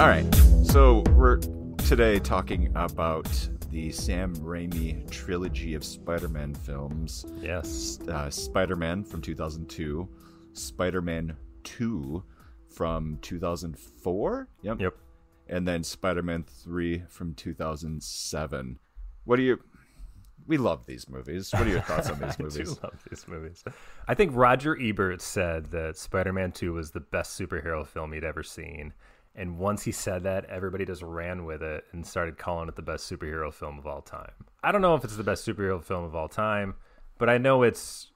All right, so we're today talking about the Sam Raimi Trilogy of Spider-Man films. Yes. Spider-Man from 2002, Spider-Man 2 from 2004. Yep. And then Spider-Man 3 from 2007. We love these movies. What are your thoughts on these movies? I do love these movies. I think Roger Ebert said that Spider-Man 2 was the best superhero film he'd ever seen. And once he said that, everybody just ran with it and started calling it the best superhero film of all time. I don't know if it's the best superhero film of all time, but I know it's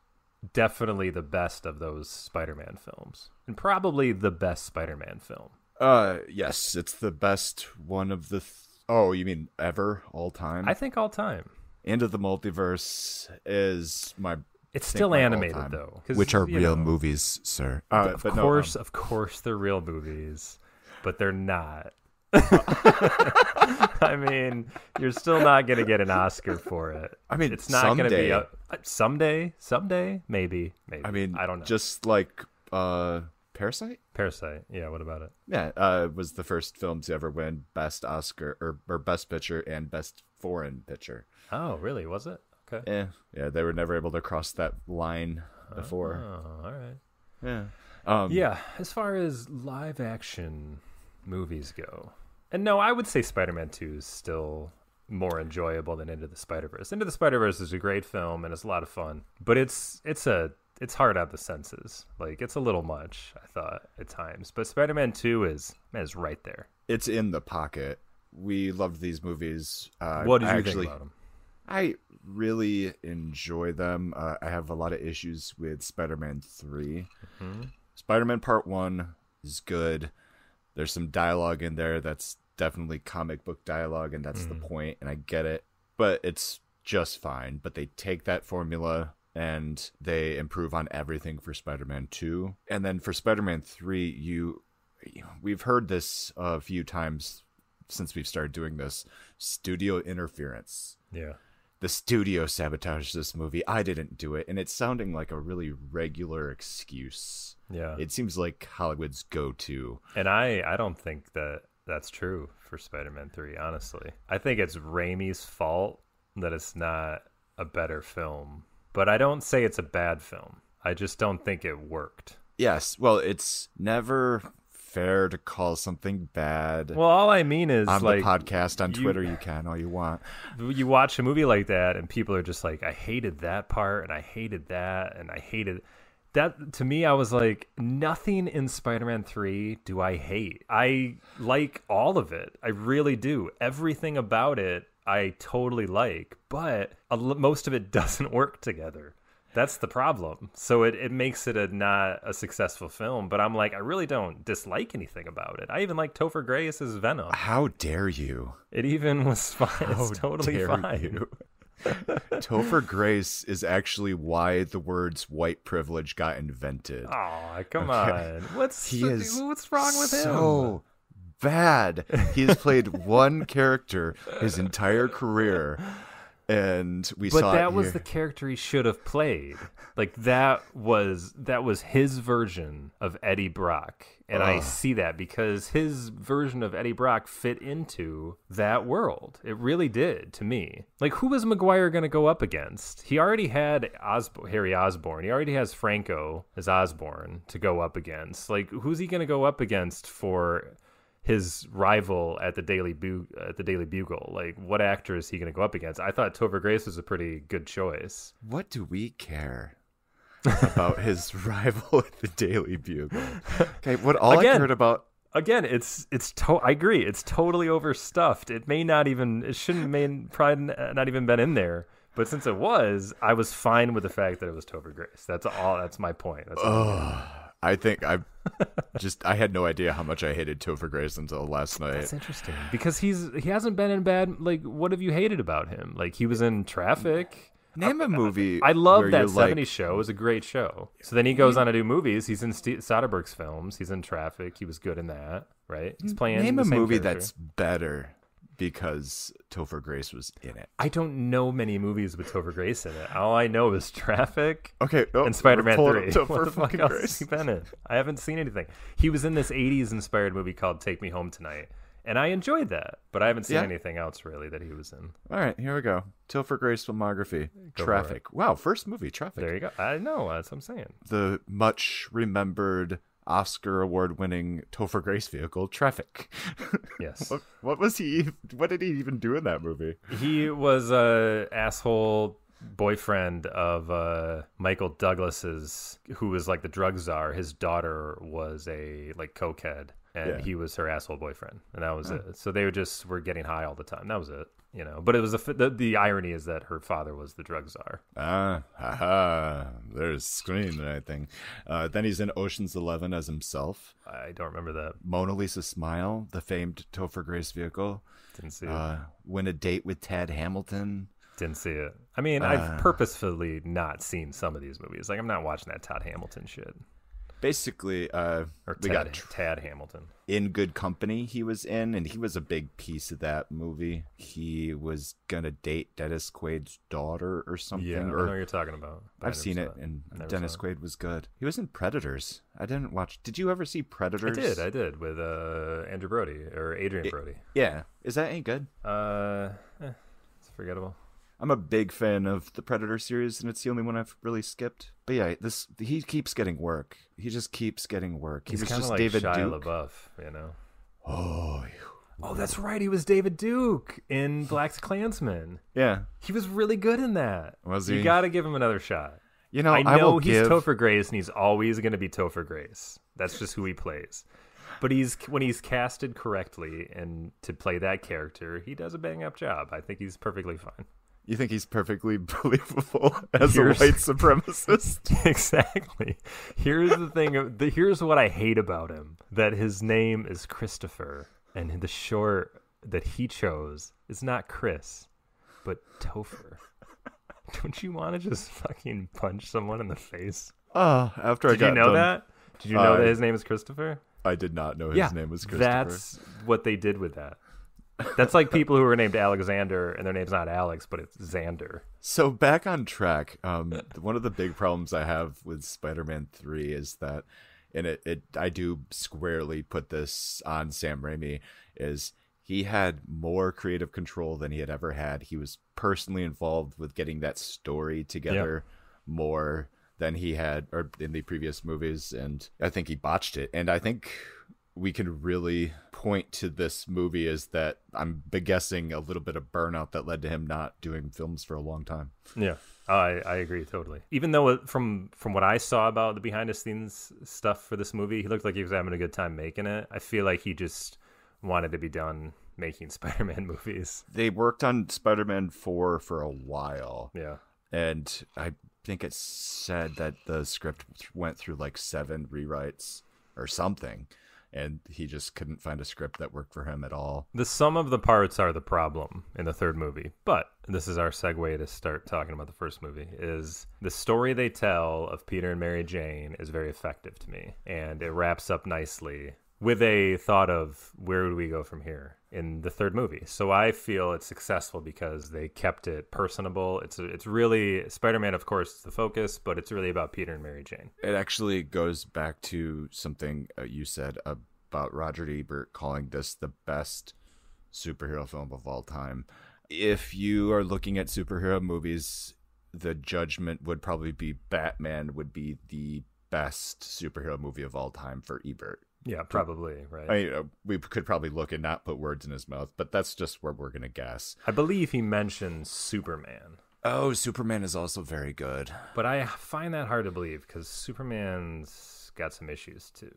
definitely the best of those Spider-Man films. And probably the best Spider-Man film. Yes, it's the best one of the... Oh, you mean ever? All time? I think all time. Into the Multiverse is my... It's still animated, though. Which are real movies, sir. Of course they're real movies. But they're not. I mean, you're still not going to get an Oscar for it. I mean, it's not going to be a someday, maybe. I mean, I don't know. Just like Parasite? Parasite. Yeah, what about it? Yeah, it was the first film to ever win Best Oscar or Best Picture and Best Foreign Picture. Oh, really? Was it? Okay. Yeah, they were never able to cross that line before. Oh, all right. Yeah. Yeah, as far as live action movies go, and no, I would say Spider-Man 2 is still more enjoyable than Into the Spider-Verse. Into the Spider-Verse is a great film and it's a lot of fun, but it's hard on the senses. Like, it's a little much, I thought, at times. But Spider-Man 2 is right there. It's in the pocket. We loved these movies. What did you think about them? I really enjoy them. I have a lot of issues with Spider-Man 3. Mm-hmm. Spider-Man Part 1 is good. There's some dialogue in there that's definitely comic book dialogue, and that's the point, and I get it. But it's just fine. But they take that formula and they improve on everything for Spider-Man 2. And then for Spider-Man 3, we've heard this a few times since we've started doing this. Studio interference. Yeah. The studio sabotaged this movie. I didn't do it. And it's sounding like a really regular excuse. Yeah. It seems like Hollywood's go-to. And I don't think that's true for Spider-Man 3, honestly. I think it's Raimi's fault that it's not a better film. But I don't say it's a bad film. I just don't think it worked. Yes. Well, it's never fair to call something bad. Well, all I mean is, on like, the podcast, on Twitter, you can all you want. You watch a movie like that and people are just like, I hated that part and I hated that and I hated that. To me, I was like, nothing in Spider-Man 3 do I hate. I like all of it. I really do. Everything about it I totally like, but most of it doesn't work together. That's the problem. So it makes it not a successful film. But I'm like, I really don't dislike anything about it. I even like Topher Grace's Venom. How dare you? It even was fine. It's totally fine. You. Topher Grace is actually why the words white privilege got invented. Oh, come on. What's wrong with him? So bad. He has played one character his entire career. And but that was the character he should have played. Like, that was his version of Eddie Brock, and I see that because his version of Eddie Brock fit into that world. It really did, to me. Like, who was Maguire going to go up against? He already had Harry Osborn. He already has Franco as Osborn to go up against. Like, who's he going to go up against for his rival at the Daily Bugle? Like, what actor is he going to go up against? I thought Topher Grace was a pretty good choice. What do we care about his rival at the Daily Bugle? Okay, I cared about... Again, I agree. It's totally overstuffed. Probably not even been in there. But since it was, I was fine with the fact that it was Topher Grace. That's all. That's my point. I think I had no idea how much I hated Topher Grace until last night. That's interesting because he hasn't been in bad. Like, what have you hated about him? Like, he was in Traffic. Name a movie. I love that 70s show. It was a great show. So then he goes on to do movies. He's in Soderbergh's films. He's in Traffic. He was good in that, right? He's playing. Name the a same movie character. that's better because Topher Grace was in it. I don't know many movies with Topher Grace in it. All I know is Traffic Okay, and Spider-Man 3. Topher What the fuck else has he been in? I haven't seen anything. He was in this 80s inspired movie called Take Me Home Tonight, and I enjoyed that, but I haven't seen anything else really that he was in. All right, here we go. Topher Grace filmography. Traffic. Wow, first movie, Traffic. There you go. I know, that's what I'm saying. The much remembered Oscar award-winning Topher Grace vehicle, Traffic. Yes. What was he? What did he even do in that movie? He was a asshole boyfriend of Michael Douglas's, who was like the drug czar. His daughter was a like cokehead, and he was her asshole boyfriend, and that was it. So they were getting high all the time. That was it. But it was the irony is that her father was the drug czar. There's screenwriting. Then he's in Ocean's 11 as himself. I don't remember that. Mona Lisa Smile, the famed Topher Grace vehicle. Didn't see it. Win a Date with Tad Hamilton. Didn't see it. I mean, I've purposefully not seen some of these movies. Like, I'm not watching that Todd Hamilton shit. Basically, we got Tad Hamilton. In Good Company he was in, and he was a big piece of that movie. He was gonna date Dennis Quaid's daughter or something. Yeah, I know what you're talking about. I've seen it, and Dennis Quaid was good. He was in Predators. I didn't watch. Did you ever see Predators? I did with Andrew Brody or Adrian Brody. Yeah, is that any good? It's forgettable. I'm a big fan of the Predator series, and it's the only one I've really skipped. But yeah, he keeps getting work. He just keeps getting work. He's kind of like David Shia Duke. LaBeouf, you know. Oh, that's right. He was David Duke in Black Klansman. Yeah, he was really good in that. Was he? You got to give him another shot. I know he's Topher Grace, and he's always going to be Topher Grace. That's just who he plays. But when he's casted correctly and to play that character, he does a bang up job. I think he's perfectly fine. You think he's perfectly believable as a white supremacist? Exactly. Here's the thing. Here's what I hate about him. That his name is Christopher. And the short that he chose is not Chris, but Topher. Don't you want to just fucking punch someone in the face? After Did you know that? Did you know that his name is Christopher? I did not know his name was Christopher. That's what they did with that. That's like people who are named Alexander and their name's not Alex, but it's Xander. So back on track, one of the big problems I have with Spider-Man 3 is that, and I do squarely put this on Sam Raimi, is he had more creative control than he had ever had. He was personally involved with getting that story together more than he had or in the previous movies, and I think he botched it. And I think we can really point to this movie as that I'm guessing a little bit of burnout that led to him not doing films for a long time. Yeah, I agree totally. Even though from what I saw about the behind the scenes stuff for this movie, he looked like he was having a good time making it. I feel like he just wanted to be done making Spider-Man movies. They worked on Spider-Man 4 for a while. Yeah. And I think it said that the script went through like 7 rewrites or something. And he just couldn't find a script that worked for him at all. The sum of the parts are the problem in the third movie. But this is our segue to start talking about the first movie, is the story they tell of Peter and Mary Jane is very effective to me. And it wraps up nicely with a thought of where do we go from here in the third movie. So I feel it's successful because they kept it personable. It's really Spider-Man, of course, is the focus, but it's really about Peter and Mary Jane. It actually goes back to something you said about Roger Ebert calling this the best superhero film of all time. If you are looking at superhero movies, the judgment would probably be Batman would be the best superhero movie of all time for Ebert. Yeah, probably, right. I mean, we could probably look and not put words in his mouth, but that's just where we're going to guess. I believe he mentioned Superman. Oh, Superman is also very good. But I find that hard to believe because Superman's got some issues too.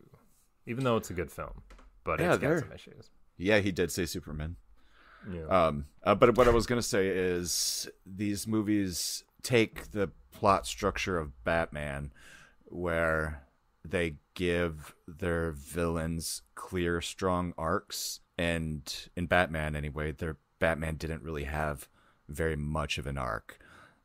Even though it's a good film, but it's got some issues. Yeah, he did say Superman. Yeah. But what I was going to say is these movies take the plot structure of Batman where they give their villains clear, strong arcs. And in Batman, anyway, Batman didn't really have very much of an arc.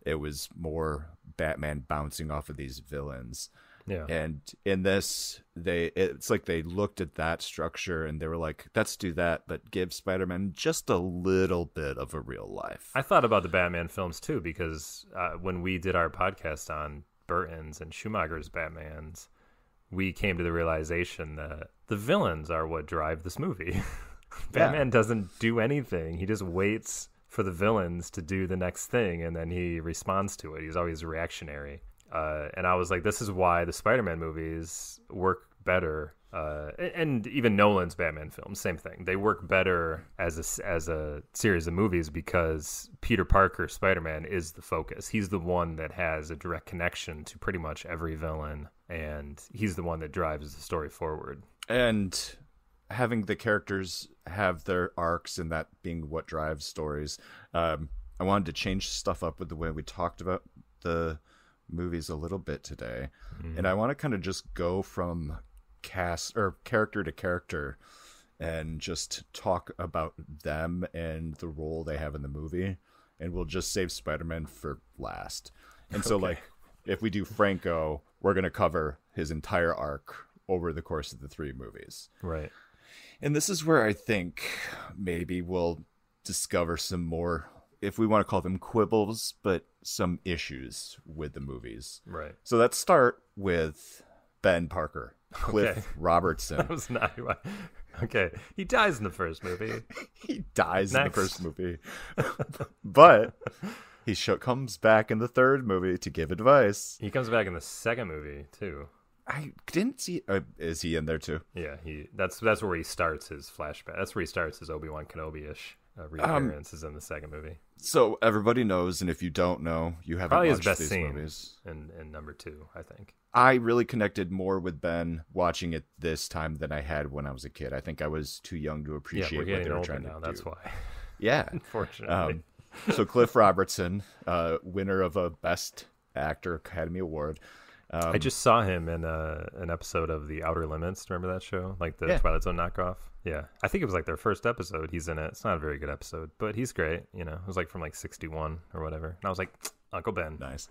It was more Batman bouncing off of these villains. Yeah. And in this, it's like they looked at that structure and they were like, let's do that, but give Spider-Man just a little bit of a real life. I thought about the Batman films too, because when we did our podcast on Burton's and Schumacher's Batmans, we came to the realization that the villains are what drive this movie. Batman doesn't do anything. He just waits for the villains to do the next thing, and then he responds to it. He's always reactionary. And I was like, this is why the Spider-Man movies work better. And even Nolan's Batman films, same thing. They work better as a series of movies because Peter Parker, Spider-Man, is the focus. He's the one that has a direct connection to pretty much every villain, and he's the one that drives the story forward. And having the characters have their arcs and that being what drives stories, I wanted to change stuff up with the way we talked about the movies a little bit today. And I want to kind of just go from cast or character to character and just talk about them and the role they have in the movie, and we'll just save Spider-Man for last. And so like if we do Franco, we're going to cover his entire arc over the course of the 3 movies. Right. And this is where I think maybe we'll discover some more, if we want to call them quibbles, but some issues with the movies. Right. So let's start with Ben Parker, Cliff Robertson. That was not okay. He dies in the first movie. He dies in the first movie. But he comes back in the 3rd movie to give advice. He comes back in the 2nd movie, too. I didn't see... is he in there, too? Yeah, that's where he starts his flashback. That's where he starts his Obi-Wan Kenobi-ish reappearance is in the 2nd movie. So everybody knows, and if you don't know, you haven't probably watched his best these scene movies. in number 2, I think. I really connected more with Ben watching it this time than I had when I was a kid. I think I was too young to appreciate what they were trying to do. That's why. Yeah. Unfortunately. So Cliff Robertson, winner of a Best Actor Academy Award. I just saw him in an episode of The Outer Limits. Remember that show? Like the Twilight Zone knockoff? Yeah. I think it was like their first episode. He's in it. It's not a very good episode, but he's great. You know, it was like from like 61 or whatever. And I was like, Uncle Ben. Nice.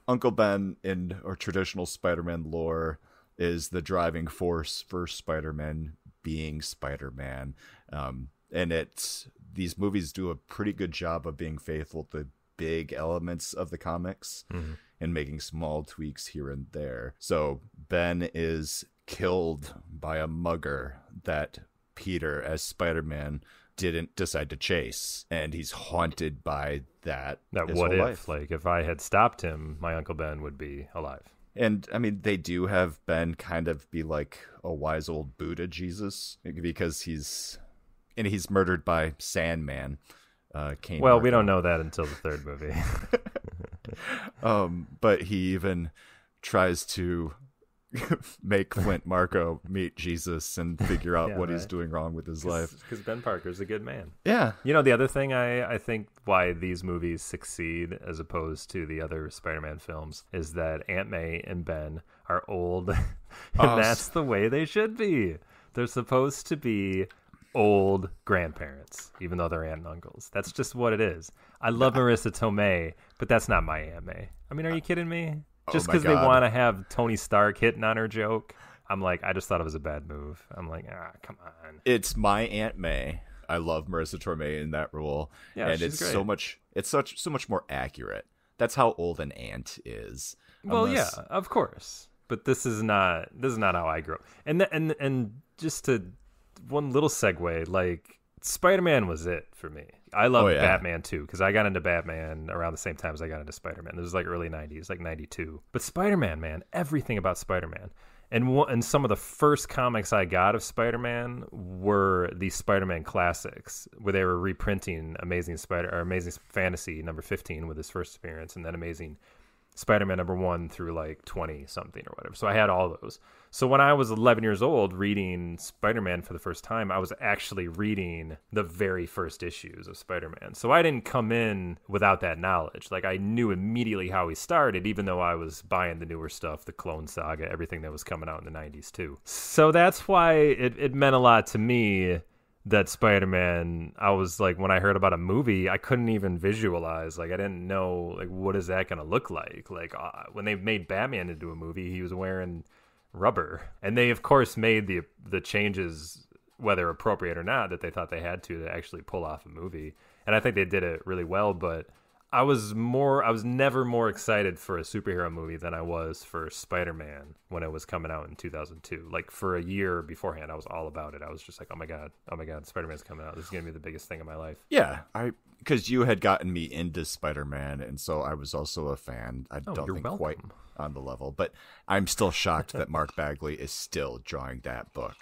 Uncle Ben in or traditional Spider-Man lore is the driving force for Spider-Man being Spider-Man. And these movies do a pretty good job of being faithful to big elements of the comics and making small tweaks here and there. So Ben is killed by a mugger that Peter, as Spider-Man, didn't decide to chase, and he's haunted by that what if life. Like if I had stopped him, my Uncle Ben would be alive. And I mean, they do have Ben kind of be like a wise old Buddha Jesus, because he's murdered by Sandman. We don't know that until the 3rd movie. But he even tries to make Flint Marko meet Jesus and figure out what he's doing wrong with his life. Because Ben Parker's a good man. Yeah. You know, the other thing I think why these movies succeed as opposed to the other Spider-Man films is that Aunt May and Ben are old. And that's the way they should be. They're supposed to be old grandparents, even though they're aunt and uncles. That's just what it is. I love Marissa Tomei, but that's not my Aunt May. I mean, are you kidding me? Just because they want to have Tony Stark hitting on her joke. I'm like, I just thought it was a bad move. I'm like, come on. It's my Aunt May. I love Marissa Tomei in that role. Yeah, and she's great. so much more accurate. That's how old an aunt is. Well, yeah, of course. But this is not how I grew up. And just to one little segue, like Spider-Man was it for me. I love Batman too, because I got into Batman around the same time as I got into Spider-Man. This was like early 90s, like 92. But Spider-Man, man, everything about Spider-Man. And some of the first comics I got of Spider-Man were the Spider-Man classics, where they were reprinting Amazing Fantasy number 15 with his first appearance, and then Amazing Spider-Man number 1 through like 20 something or whatever. So I had all those. So when I was 11 years old reading Spider-Man for the first time, I was actually reading the very first issues of Spider-Man. So I didn't come in without that knowledge. Like I knew immediately how he started, even though I was buying the newer stuff, the Clone Saga, everything that was coming out in the 90s too. So that's why it meant a lot to me that Spider-Man, I was like, when I heard about a movie, I couldn't even visualize. Like, I didn't know, like, what is that going to look like? Like, when they made Batman into a movie, he was wearing rubber. And they, of course, made the changes, whether appropriate or not, that they thought they had to actually pull off a movie. And I think they did it really well, but I was never more excited for a superhero movie than I was for Spider-Man when it was coming out in 2002. Like, for a year beforehand, I was all about it. I was just like, oh my God, Spider-Man's coming out. This is going to be the biggest thing of my life. Yeah, because you had gotten me into Spider-Man, and so I was also a fan. I don't think welcome. Quite on the level, but I'm still shocked that Mark Bagley is still drawing that book.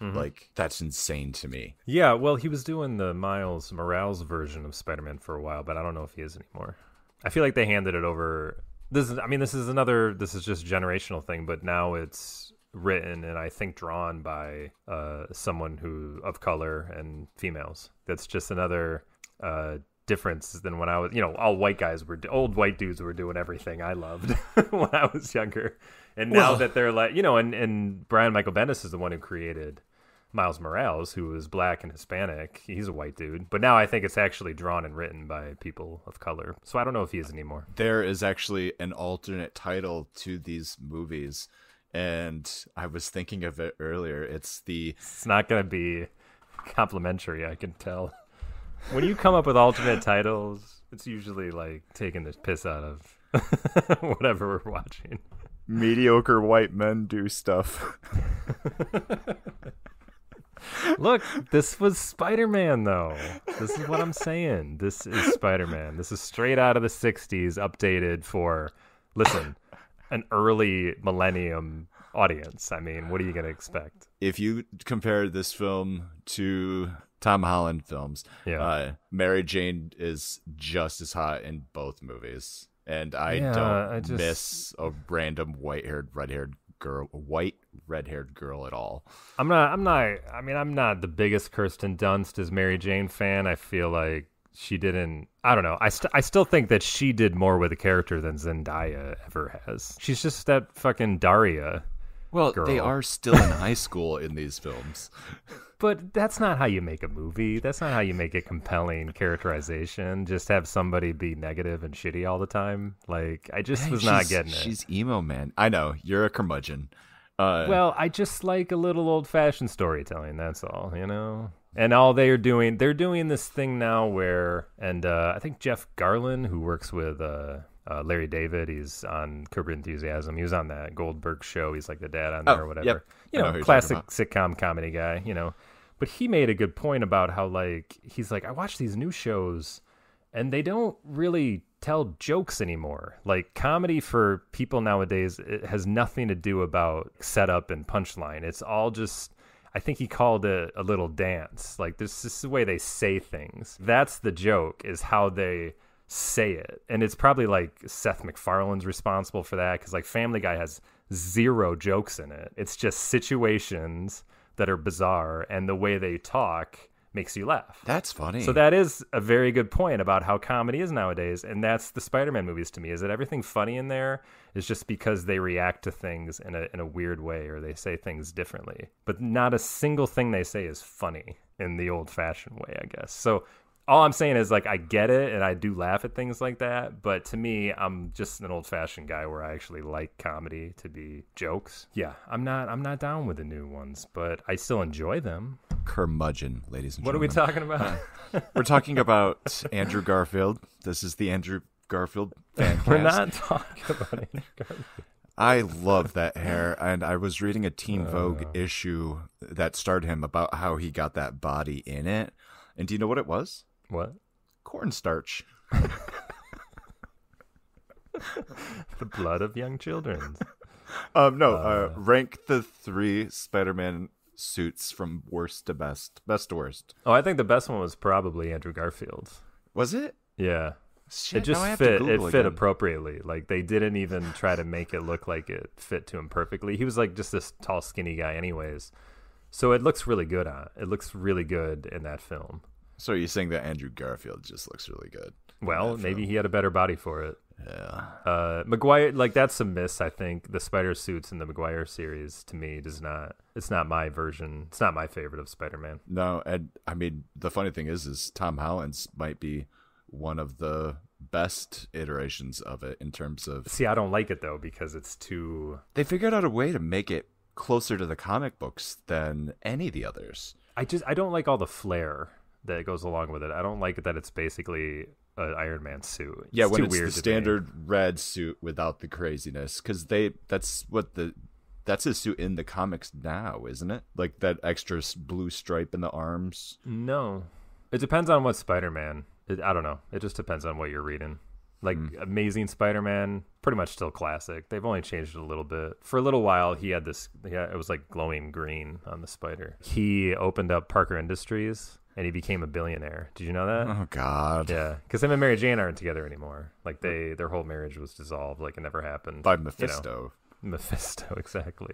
Mm-hmm. Like, that's insane to me. Yeah, well, he was doing the Miles Morales version of Spider-Man for a while, but I don't know if he is anymore. I feel like they handed it over. This is just generational thing, but now it's written and I think drawn by someone who of color and females. That's just another difference than when I was, all old white dudes were doing everything I loved when I was younger. And now that they're like, and Brian Michael Bendis is the one who created Miles Morales, who was black and Hispanic. He's a white dude. But now I think it's actually drawn and written by people of color. So I don't know if he is anymore. There is actually an alternate title to these movies. And I was thinking of it earlier. It's not going to be complimentary, I can tell. When you come up with alternate titles, it's usually like taking the piss out of whatever we're watching. Mediocre white men do stuff. Look, this was Spider-Man, though. This is what I'm saying. This is Spider-Man. This is straight out of the 60s, updated for, an early millennium audience. I mean, what are you going to expect? If you compare this film to Tom Holland films, Mary Jane is just as hot in both movies. And I don't miss a random white-haired, red-haired girl at all. I'm not the biggest Kirsten Dunst as Mary Jane fan. I feel like she didn't, I don't know. I still think that she did more with the character than Zendaya ever has. She's just that fucking Daria. Well, girl. They are still in high school in these films. But that's not how you make a movie. That's not how you make a compelling characterization. Just have somebody be negative and shitty all the time. Like, I just was not getting it. She's emo, man. I know. You're a curmudgeon. Well, I just like a little old-fashioned storytelling. That's all, And all they're doing this thing now where, and I think Jeff Garlin, who works with Larry David, he's on Curb Your Enthusiasm. He was on that Goldberg show. He's like the dad on there or whatever. Yep. Classic sitcom comedy guy, But he made a good point about how, like, he's like, I watch these new shows and they don't really tell jokes anymore. Like, comedy for people nowadays, it has nothing to do about setup and punchline. It's all just, I think he called it a little dance. Like, this is the way they say things. That's the joke, is how they say it. And it's probably like Seth MacFarlane's responsible for that, because like Family Guy has 0 jokes in it. It's just situations that are bizarre, and the way they talk makes you laugh. That's funny. So that is a very good point about how comedy is nowadays, and that's the Spider-Man movies to me, is that everything funny in there is just because they react to things in a weird way, or they say things differently. But not a single thing they say is funny in the old-fashioned way, I guess. So all I'm saying is, like, I get it, and I do laugh at things like that, but to me, I'm just an old-fashioned guy where I actually like comedy to be jokes. Yeah, I'm not down with the new ones, but I still enjoy them. Curmudgeon, ladies and gentlemen. What are we talking about? We're talking about Andrew Garfield. This is the Andrew Garfield fan cast. We're not talking about Andrew Garfield. I love that hair, and I was reading a Teen Vogue issue that starred him about how he got that body in it. And do you know what it was? What? Cornstarch. The blood of young children. Rank the 3 Spider-Man suits from worst to best to worst. Oh, I think the best one was probably Andrew Garfield. Was it? Yeah. Shit, it just fit. It fit appropriately. Like, they didn't even try to make it look like it fit to him perfectly. He was like just this tall, skinny guy anyways. So it looks really good in that film. So are you saying that Andrew Garfield just looks really good? Well, maybe he had a better body for it. Yeah. Maguire, like, that's a miss, I think. The Spider suits in the Maguire series, to me, it's not my version. It's not my favorite of Spider-Man. No, and I mean, the funny thing is Tom Holland's might be one of the best iterations of it in terms of... See, I don't like it, though, because it's too... They figured out a way to make it closer to the comic books than any of the others. I don't like all the flair that goes along with it. I don't like that it's basically an Iron Man suit. Yeah, when it's the standard red suit without the craziness, because that's his suit in the comics now, isn't it? Like that extra blue stripe in the arms. No, it depends on what Spider-Man. I don't know. It just depends on what you're reading. Like Amazing Spider-Man, pretty much still classic. They've only changed it a little bit. For a little while, he had this. Yeah, it was like glowing green on the spider. He opened up Parker Industries, and he became a billionaire. Did you know that? Oh God. Yeah, because him and Mary Jane aren't together anymore. Like their whole marriage was dissolved. Like it never happened. By Mephisto. You know? Mephisto, exactly.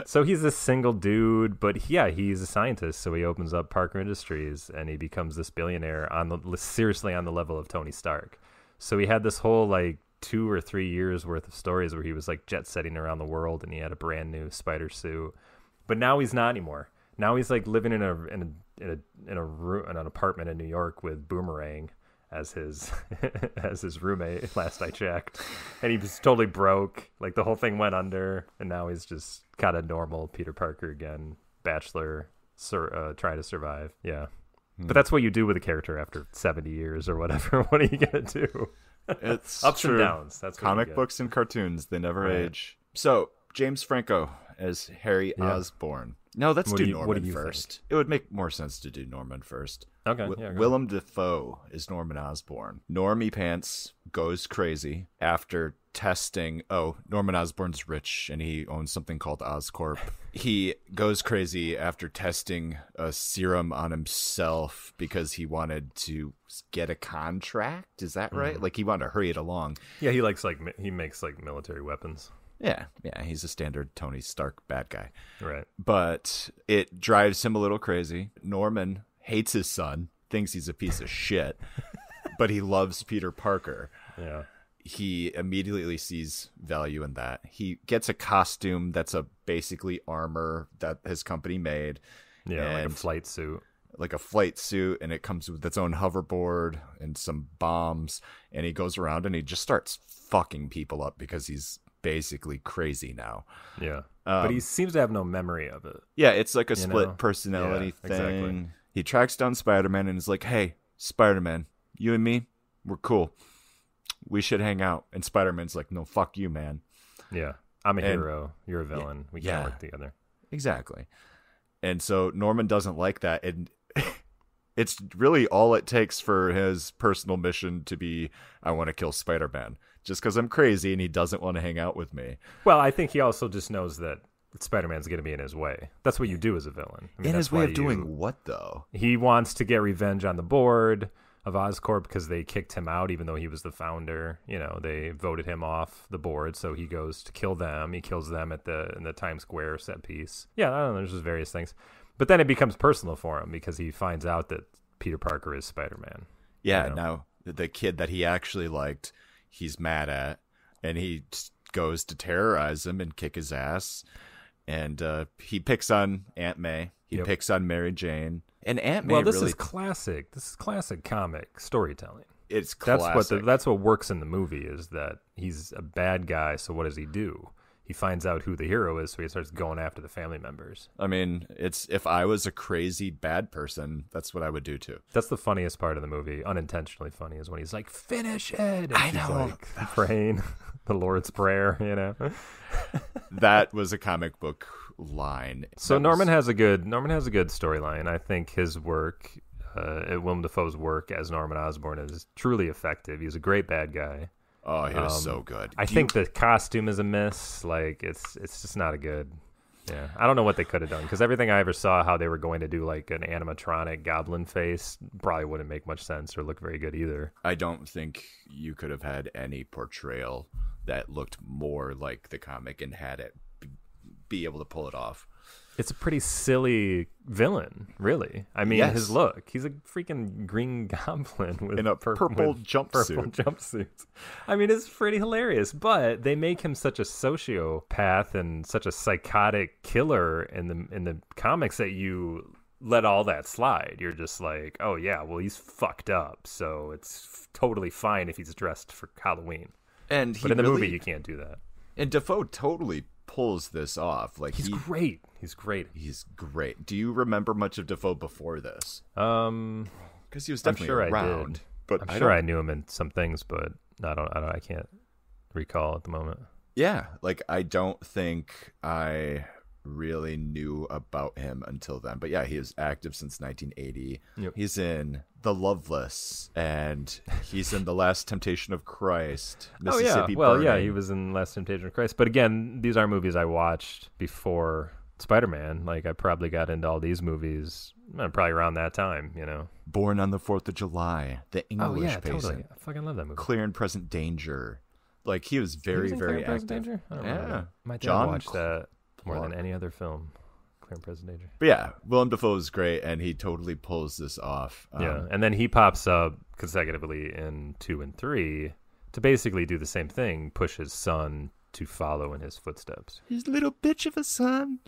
So he's this single dude, but he's a scientist. So he opens up Parker Industries, and he becomes this billionaire seriously on the level of Tony Stark. So he had this whole like 2 or 3 years worth of stories where he was like jet setting around the world, and he had a brand new spider suit. But now he's not anymore. Now he's like living in an apartment in New York with Boomerang as his roommate. Last I checked, and he was totally broke. Like the whole thing went under, and now he's just kind of normal Peter Parker again, bachelor, trying to survive. Yeah. But that's what you do with a character after 70 years or whatever. What are you going to do? It's ups true. and downs. That's what comic books and cartoons. They never age. So James Franco as Harry Osborn. No, let's do Norman first. Think? It would make more sense to do Norman first. Okay. Willem Dafoe is Norman Osborn. Normie Pants goes crazy after testing. Oh, Norman Osborn's rich and he owns something called Oscorp. He goes crazy after testing a serum on himself because he wanted to get a contract. Is that right? Like he wanted to hurry it along. Yeah, he makes like military weapons. Yeah, he's a standard Tony Stark bad guy. Right. But it drives him a little crazy. Norman hates his son, thinks he's a piece of shit, but he loves Peter Parker. Yeah. He immediately sees value in that. He gets a costume that's basically armor that his company made. Yeah, like a flight suit. Like a flight suit, and it comes with its own hoverboard and some bombs, and he goes around and he just starts fucking people up because he's basically crazy now. Yeah. But he seems to have no memory of it. Yeah, it's like a split personality thing. Exactly. He tracks down Spider-Man and is like, "Hey, Spider-Man, you and me, we're cool. We should hang out." And Spider-Man's like, "No, fuck you, man. Yeah. I'm a hero. You're a villain. We can't work together." Exactly. And so Norman doesn't like that. And it's really all it takes for his personal mission to be, I want to kill Spider-Man. Just because I'm crazy and he doesn't want to hang out with me. Well, I think he also just knows that Spider-Man's going to be in his way. That's what you do as a villain. I mean, in his way of doing what, though? He wants to get revenge on the board of Oscorp because they kicked him out, even though he was the founder. You know, they voted him off the board, so he goes to kill them. He kills them in the Times Square set piece. Yeah, I don't know. There's just various things. But then it becomes personal for him because he finds out that Peter Parker is Spider-Man. Yeah, now the kid that he actually liked, he's mad at, and he goes to terrorize him and kick his ass. And he picks on Aunt May. He picks on Mary Jane. And Aunt May. Well, this is classic. This is classic comic storytelling. It's classic. That's what works in the movie is that he's a bad guy. So what does he do? He finds out who the hero is, so he starts going after the family members. I mean, if I was a crazy bad person, that's what I would do too. That's the funniest part of the movie, unintentionally funny, is when he's like, "Finish it!" And I know, like praying the Lord's Prayer. You know, that was a comic book line. So Norman has a good storyline. I think his work, Willem Dafoe's work as Norman Osborn, is truly effective. He's a great bad guy. Oh, he was so good. I think the costume is a miss. Like it's just not a good. Yeah, I don't know what they could have done because everything I ever saw, how they were going to do like an animatronic goblin face, probably wouldn't make much sense or look very good either. I don't think you could have had any portrayal that looked more like the comic and had it be able to pull it off. It's a pretty silly villain, really. I mean, his look. He's a freaking Green Goblin with in a purple jumpsuit. I mean, it's pretty hilarious. But they make him such a sociopath and such a psychotic killer in the comics that you let all that slide. You're just like, oh yeah, well, he's fucked up, so it's totally fine if he's dressed for Halloween. But in the movie, you can't do that. And Dafoe totally pulls this off. Like he's great. He's great. Do you remember much of Dafoe before this? Because he was definitely around. But I'm sure I knew him in some things, but I can't recall at the moment. Yeah, like I don't think I really knew about him until then. But yeah, he is active since 1980. Yep. He's in The Loveless, and he's in The Last Temptation of Christ. Mississippi Burning. He was in Last Temptation of Christ. But again, these are movies I watched before Spider-Man. Like, I probably got into all these movies probably around that time, you know. Born on the 4th of July, The English Patient. Totally. I fucking love that movie. Clear and Present Danger. Like, he was very, very active. Danger? I don't remember. My dad John watched that more than any other film. Clear and Present Danger. But yeah, Willem Dafoe is great, and he totally pulls this off. And then he pops up consecutively in 2 and 3 to basically do the same thing, push his son to follow in his footsteps. His little bitch of a son.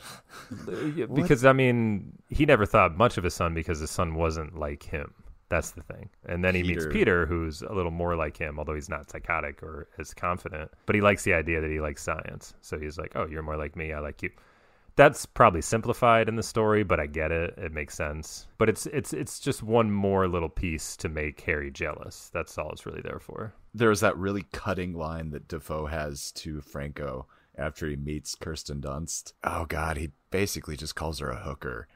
Because, I mean, he never thought much of his son because his son wasn't like him. That's the thing. And then he meets Peter, who's a little more like him, although he's not psychotic or as confident. But he likes the idea that he likes science. So he's like, oh, you're more like me. I like you. That's probably simplified in the story, but I get it. It makes sense. But it's just one more little piece to make Harry jealous. That's all it's really there for. There's that really cutting line that Dafoe has to Franco after he meets Kirsten Dunst. Oh, God, he basically just calls her a hooker.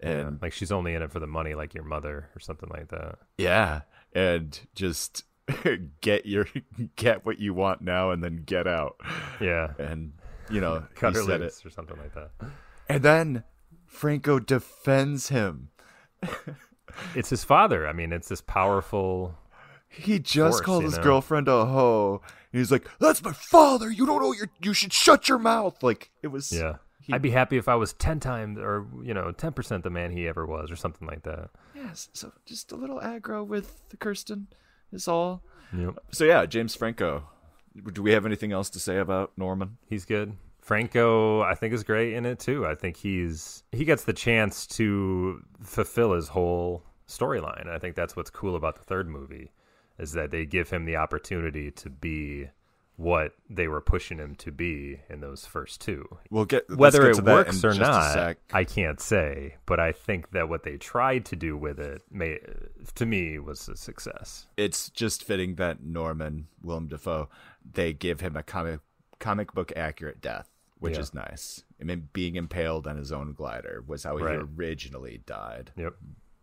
And like she's only in it for the money, like your mother or something like that. Yeah, and just get what you want now and then get out. Yeah. And, you know, cut her loose or something like that. And then Franco defends him. It's his father. I mean, it's this powerful... He just called his girlfriend a hoe. And he's like, that's my father. You don't know, you should shut your mouth. Like, it was... Yeah. I'd be happy if I was 10 times or, 10% the man he ever was or something like that. Yes, so just a little aggro with Kirsten is all. Yep. So, yeah, James Franco. Do we have anything else to say about Norman? He's good. Franco, I think, is great in it, too. I think he gets the chance to fulfill his whole storyline. I think that's what's cool about the third movie, is that they give him the opportunity to be what they were pushing him to be in those first two. Whether it works or not, I can't say, but I think that what they tried to do with it to me was a success. It's just fitting that Norman, Willem Dafoe, they give him a comic book accurate death, which is nice. I mean, being impaled on his own glider was how he originally died. Yep.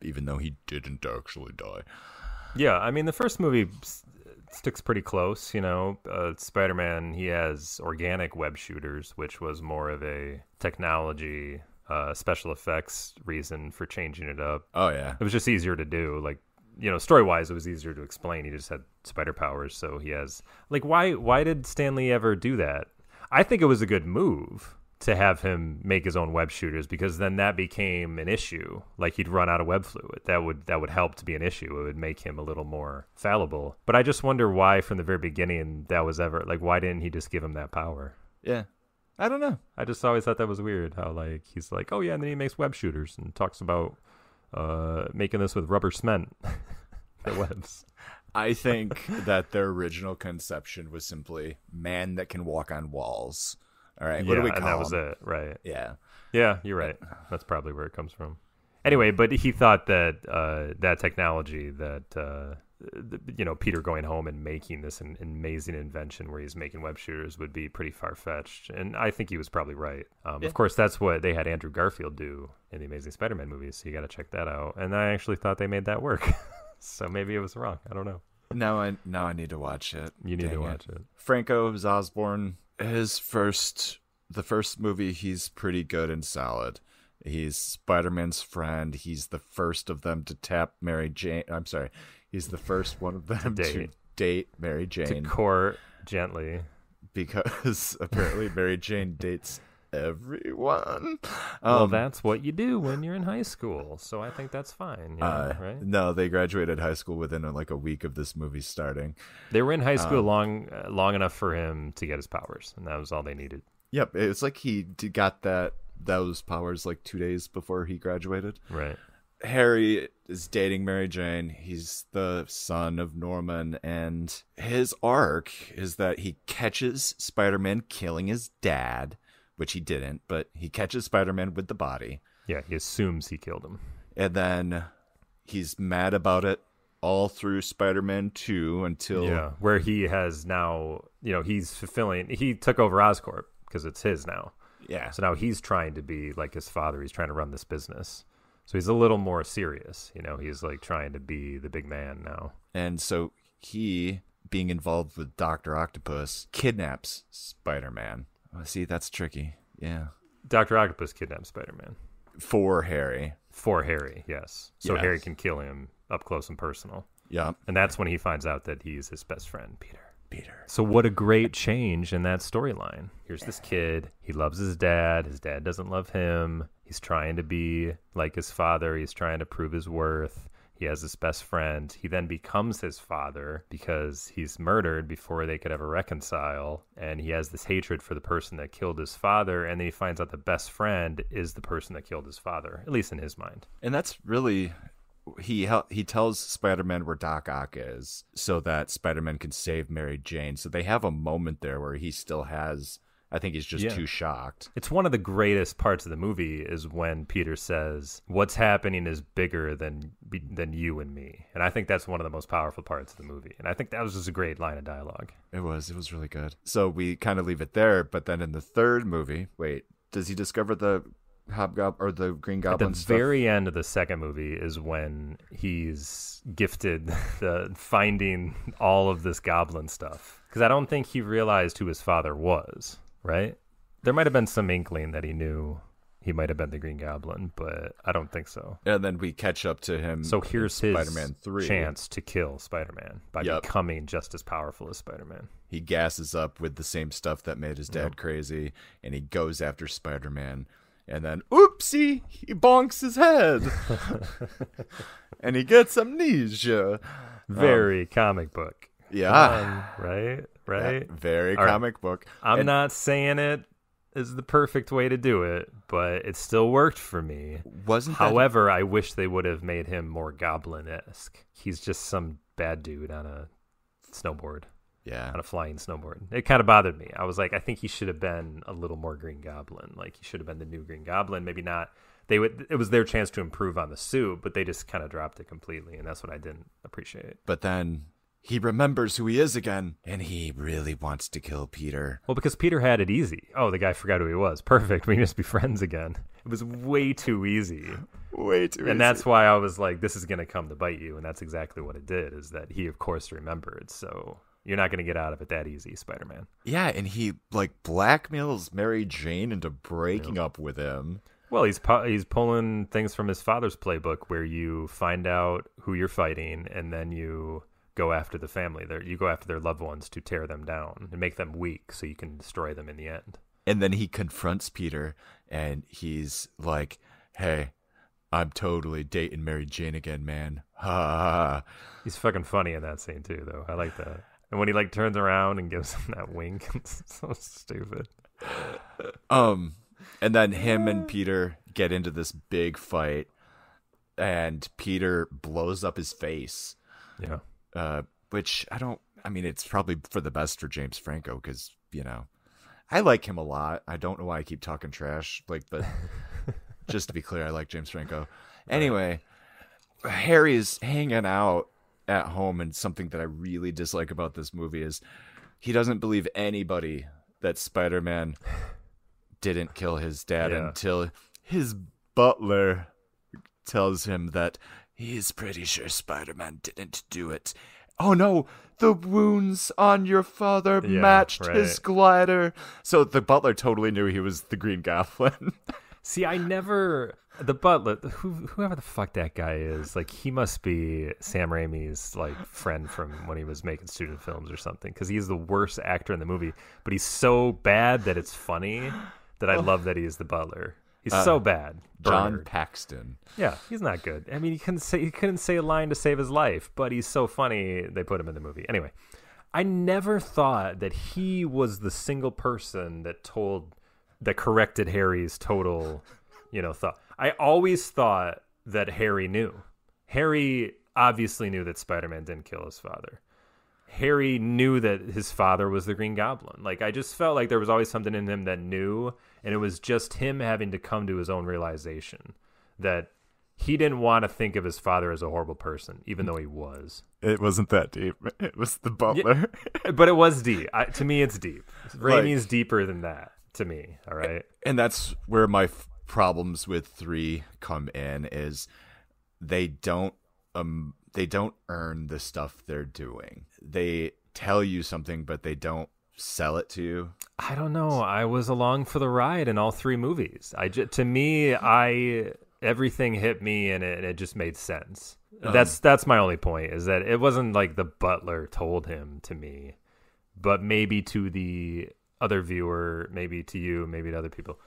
Even though he didn't actually die. Yeah, I mean, the first movie sticks pretty close, Spider-Man, he has organic web shooters, which was more of a technology, special effects reason for changing it up. Oh, yeah. It was just easier to do. Like, story-wise, it was easier to explain. He just had spider powers, so he has... Like, why did Stan Lee ever do that? I think it was a good move to have him make his own web shooters, because then that became an issue. Like, he'd run out of web fluid. That would help to be an issue. It would make him a little more fallible. But I just wonder why from the very beginning that was ever, like, why didn't he just give him that power? Yeah. I don't know. I just always thought that was weird, how, like, he's like, oh yeah, and then he makes web shooters and talks about making this with rubber cement. The webs. I think that their original conception was simply man that can walk on walls. All right, what do we call him? And that was it, right? Yeah. Yeah, you're right. That's probably where it comes from. Anyway, but he thought that that technology, that Peter going home and making this an amazing invention where he's making web shooters would be pretty far-fetched. And I think he was probably right. Of course, that's what they had Andrew Garfield do in the Amazing Spider-Man movies, so you got to check that out. And I actually thought they made that work. So maybe it was wrong. I don't know. Now I need to watch it. You need to watch it. Franco Osborn, the first movie, he's pretty good and solid. He's Spider-Man's friend. He's the first of them to tap Mary Jane. I'm sorry. He's the first one of them to date Mary Jane. To court gently. Because apparently Mary Jane dates everyone. Well, that's what you do when you're in high school, so I think that's fine, right? No, they graduated high school within like a week of this movie starting. They were in high school long enough for him to get his powers, and that was all they needed. Yep, it's like he got those powers like 2 days before he graduated. Right. Harry is dating Mary Jane. He's the son of Norman, and his arc is that he catches Spider-Man killing his dad, which he didn't, but he catches Spider-Man with the body. Yeah, he assumes he killed him. And then he's mad about it all through Spider-Man 2 until... Yeah, where he has now, he took over Oscorp because it's his now. Yeah. So now he's trying to be like his father. He's trying to run this business. So he's a little more serious. He's like trying to be the big man now. And so he, being involved with Dr. Octopus, kidnaps Spider-Man. Oh, see, that's tricky. Yeah. Dr. Octopus kidnaps Spider-Man. For Harry. For Harry, yes. So Yes. Harry can kill him up close and personal. Yeah. And that's when he finds out that he's his best friend, Peter. Peter. So what a great change in that storyline. Here's this kid. He loves his dad. His dad doesn't love him. He's trying to be like his father. He's trying to prove his worth. He has this best friend. He then becomes his father because he's murdered before they could ever reconcile. And he has this hatred for the person that killed his father. And then he finds out the best friend is the person that killed his father, at least in his mind. And that's really... He tells Spider-Man where Doc Ock is so that Spider-Man can save Mary Jane. So they have a moment there where he still has... I think he's just too shocked. It's one of the greatest parts of the movie is when Peter says, what's happening is bigger than you and me. And I think that's one of the most powerful parts of the movie. And I think that was just a great line of dialogue. It was really good. So we kind of leave it there. But then in the third movie, does he discover the Hobgoblin or the Green Goblin At the stuff? very end of the second movie is when he's gifted the finding all of this goblin stuff. Because I don't think he realized who his father was, right? There might have been some inkling that he knew he might have been the Green Goblin, but I don't think so. And then we catch up to him. So here's his Spider-Man 3. chance to kill Spider-Man by becoming just as powerful as Spider-Man. He gasses up with the same stuff that made his dad crazy, and he goes after Spider-Man. And then, oopsie, he bonks his head. And he gets amnesia. Very comic book. Yeah. Right? Yeah, very comic book. I'm not saying it is the perfect way to do it, but it still worked for me. However, I wish they would have made him more goblin-esque. He's just some bad dude on a snowboard. Yeah. On a flying snowboard. It kind of bothered me. I was like, I think he should have been a little more Green Goblin. Like, he should have been the new Green Goblin. Maybe not. It was their chance to improve on the suit, but they just kind of dropped it completely, and that's what I didn't appreciate. But then he remembers who he is again, and he really wants to kill Peter. Well, because Peter had it easy. Oh, the guy forgot who he was. Perfect. We can just be friends again. It was way too easy. Way too easy. And that's why I was like, this is going to come to bite you, and that's exactly what it did, is that he, of course, remembered, so... You're not going to get out of it that easy, Spider-Man. Yeah, and he blackmails Mary Jane into breaking up with him. Well, he's pulling things from his father's playbook where you find out who you're fighting and then you go after the family. You go after their loved ones to tear them down and make them weak so you can destroy them in the end. And then he confronts Peter and he's like, hey, I'm totally dating Mary Jane again, man. Ha. He's fucking funny in that scene too, though. I like that. And when he turns around and gives him that wink, it's so stupid. And then him and Peter get into this big fight, and Peter blows up his face. Yeah. Which it's probably for the best for James Franco because, I like him a lot. I don't know why I keep talking trash, but just to be clear, I like James Franco. Anyway, Harry's hanging out at home, and something that I really dislike about this movie is he doesn't believe anybody that Spider-Man didn't kill his dad until his butler tells him that he's pretty sure Spider-Man didn't do it. Oh no, the wounds on your father matched his glider. So the butler totally knew he was the Green Goblin. See, the butler, whoever the fuck that guy is, he must be Sam Raimi's friend from when he was making student films or something, because he's the worst actor in the movie, but he's so bad that it's funny. that I love that he's the butler. He's so bad. John Bernard. Paxton. Yeah, he's not good. I mean, he couldn't say a line to save his life, but he's so funny they put him in the movie. Anyway, I never thought that he was the single person that corrected Harry's total, thought. I always thought that Harry knew. Harry obviously knew that Spider-Man didn't kill his father. Harry knew that his father was the Green Goblin. Like, I just felt like there was always something in him that knew, and it was just him having to come to his own realization that he didn't want to think of his father as a horrible person, even though he was. It wasn't that deep. It was the butler. Yeah, but it was deep. To me, it's deep. Raimi's deeper than that, to me, all right? And that's where my problems with 3 come in, is they don't earn the stuff they're doing. They tell you something, but they don't sell it to you. I don't know. I was along for the ride in all 3 movies. Everything hit me, and it just made sense. That's my only point, is that it wasn't like the butler told him to me, but maybe to the other viewer, maybe to you, maybe to other people.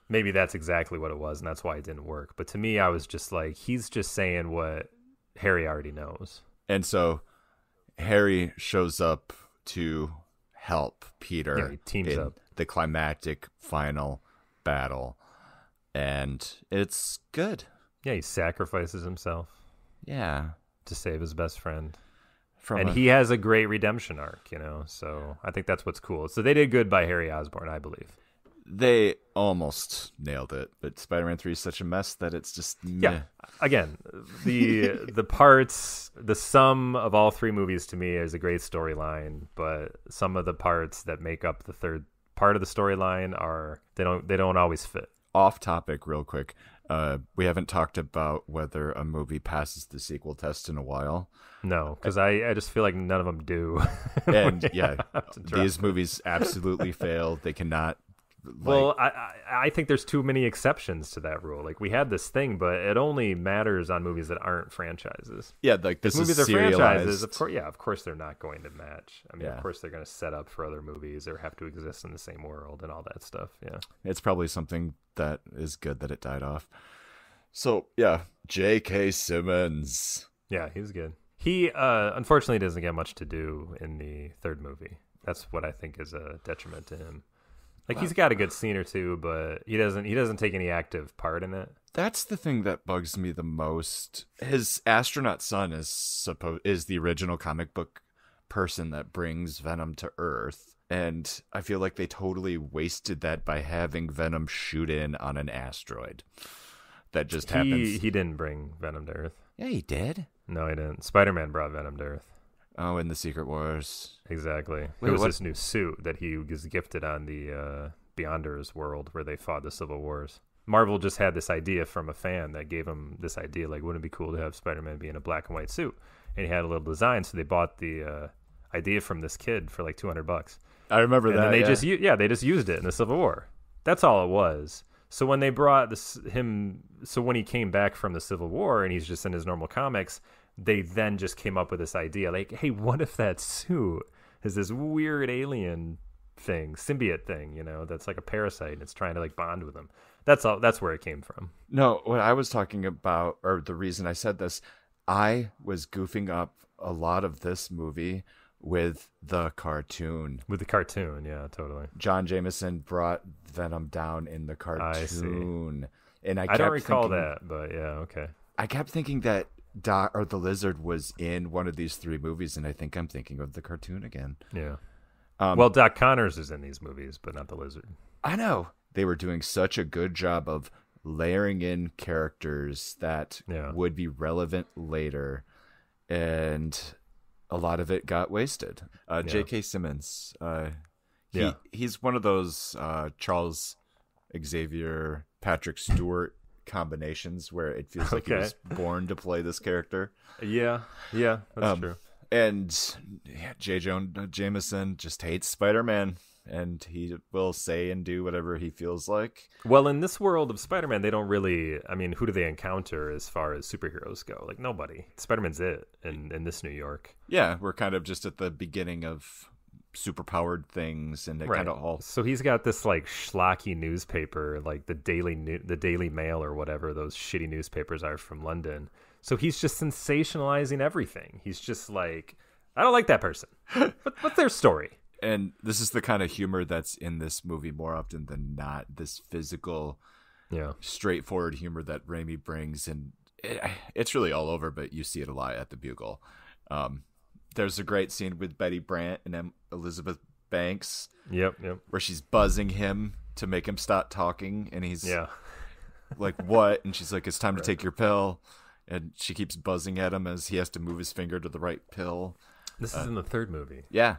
Maybe that's exactly what it was, and that's why it didn't work. But to me, I was just like, he's just saying what Harry already knows. And so Harry shows up to help Peter. Yeah, he teams up. The climactic final battle. And it's good. Yeah, he sacrifices himself. Yeah. To save his best friend. He has a great redemption arc, so I think that's what's cool. So they did good by Harry Osborn, I believe. They almost nailed it, but Spider-Man 3 is such a mess that it's just meh. Yeah. Again, the parts, the sum of all 3 movies to me is a great storyline, but some of the parts that make up the third part of the storyline they don't always fit. Off topic real quick. We haven't talked about whether a movie passes the sequel test in a while. No, because I just feel like none of them do. And yeah, these movies absolutely fail. They cannot. Well, I think there's too many exceptions to that rule. Like, we had this thing, but it only matters on movies that aren't franchises. Yeah, like this movies is are serialized. franchises. Of course they're not going to match. I mean, Yeah. Of course they're going to set up for other movies or have to exist in the same world and all that stuff. Yeah, It's probably something that is good that it died off. So yeah, J.K. Simmons. Yeah, he's good. He unfortunately doesn't get much to do in the third movie. That's what I think is a detriment to him. Like, he's got a good scene or two, but he doesn't take any active part in it. That's the thing that bugs me the most. His astronaut son is the original comic book person that brings Venom to Earth, and I feel like they totally wasted that by having Venom shoot in on an asteroid. That just happens. He didn't bring Venom to Earth. Yeah, he did. No, he didn't. Spider-Man brought Venom to Earth. Oh, in the Secret Wars. Exactly. Wait, it was what? his new suit that he was gifted on the Beyonders world where they fought the Civil Wars. Marvel just had this idea from a fan that gave him this idea, like, wouldn't it be cool to have Spider-Man be in a black and white suit? And he had a little design, so they bought the idea from this kid for like $200. I remember that. And they just used it in the Civil War. That's all it was. So when they brought when he came back from the Civil War and he's just in his normal comics, they then just came up with this idea, like, hey, what if that suit is this weird alien thing, symbiote thing, that's like a parasite and it's trying to like bond with him. That's all. That's where it came from. No, what I was talking about, or the reason I said this, I was goofing up a lot of this movie with the cartoon. With the cartoon, yeah, totally. John Jameson brought Venom down in the cartoon. I see. And I don't recall that, but yeah, okay. I kept thinking that the Lizard was in one of these 3 movies, and I think I'm thinking of the cartoon again. Yeah. Well, Doc Connors is in these movies, but not the Lizard. I know. They were doing such a good job of layering in characters that would be relevant later, and a lot of it got wasted. J.K. Simmons, he's one of those Charles Xavier, Patrick Stewart combinations where it feels like he was born to play this character. Yeah, that's true. And J. Jonah Jameson just hates Spider-Man, and he will say and do whatever he feels like. Well, in this world of Spider-Man, they don't really, I mean, who do they encounter as far as superheroes go? Like, nobody. Spider-Man's it in this New York. Yeah, we're kind of just at the beginning of superpowered things, and it Right. kind of all. So he's got this like schlocky newspaper, like the Daily Mail or whatever those shitty newspapers are from London. So he's just sensationalizing everything. He's just like, I don't like that person. What's their story? And this is the kind of humor that's in this movie more often than not. This physical, straightforward humor that Raimi brings, and it's really all over. But you see it a lot at the Bugle. There's a great scene with Betty Brant and Elizabeth Banks. Yep. Where she's buzzing him to make him stop talking, and he's like, "What?" And she's like, "It's time to take your pill." And she keeps buzzing at him as he has to move his finger to the right pill. This is in the third movie. Yeah.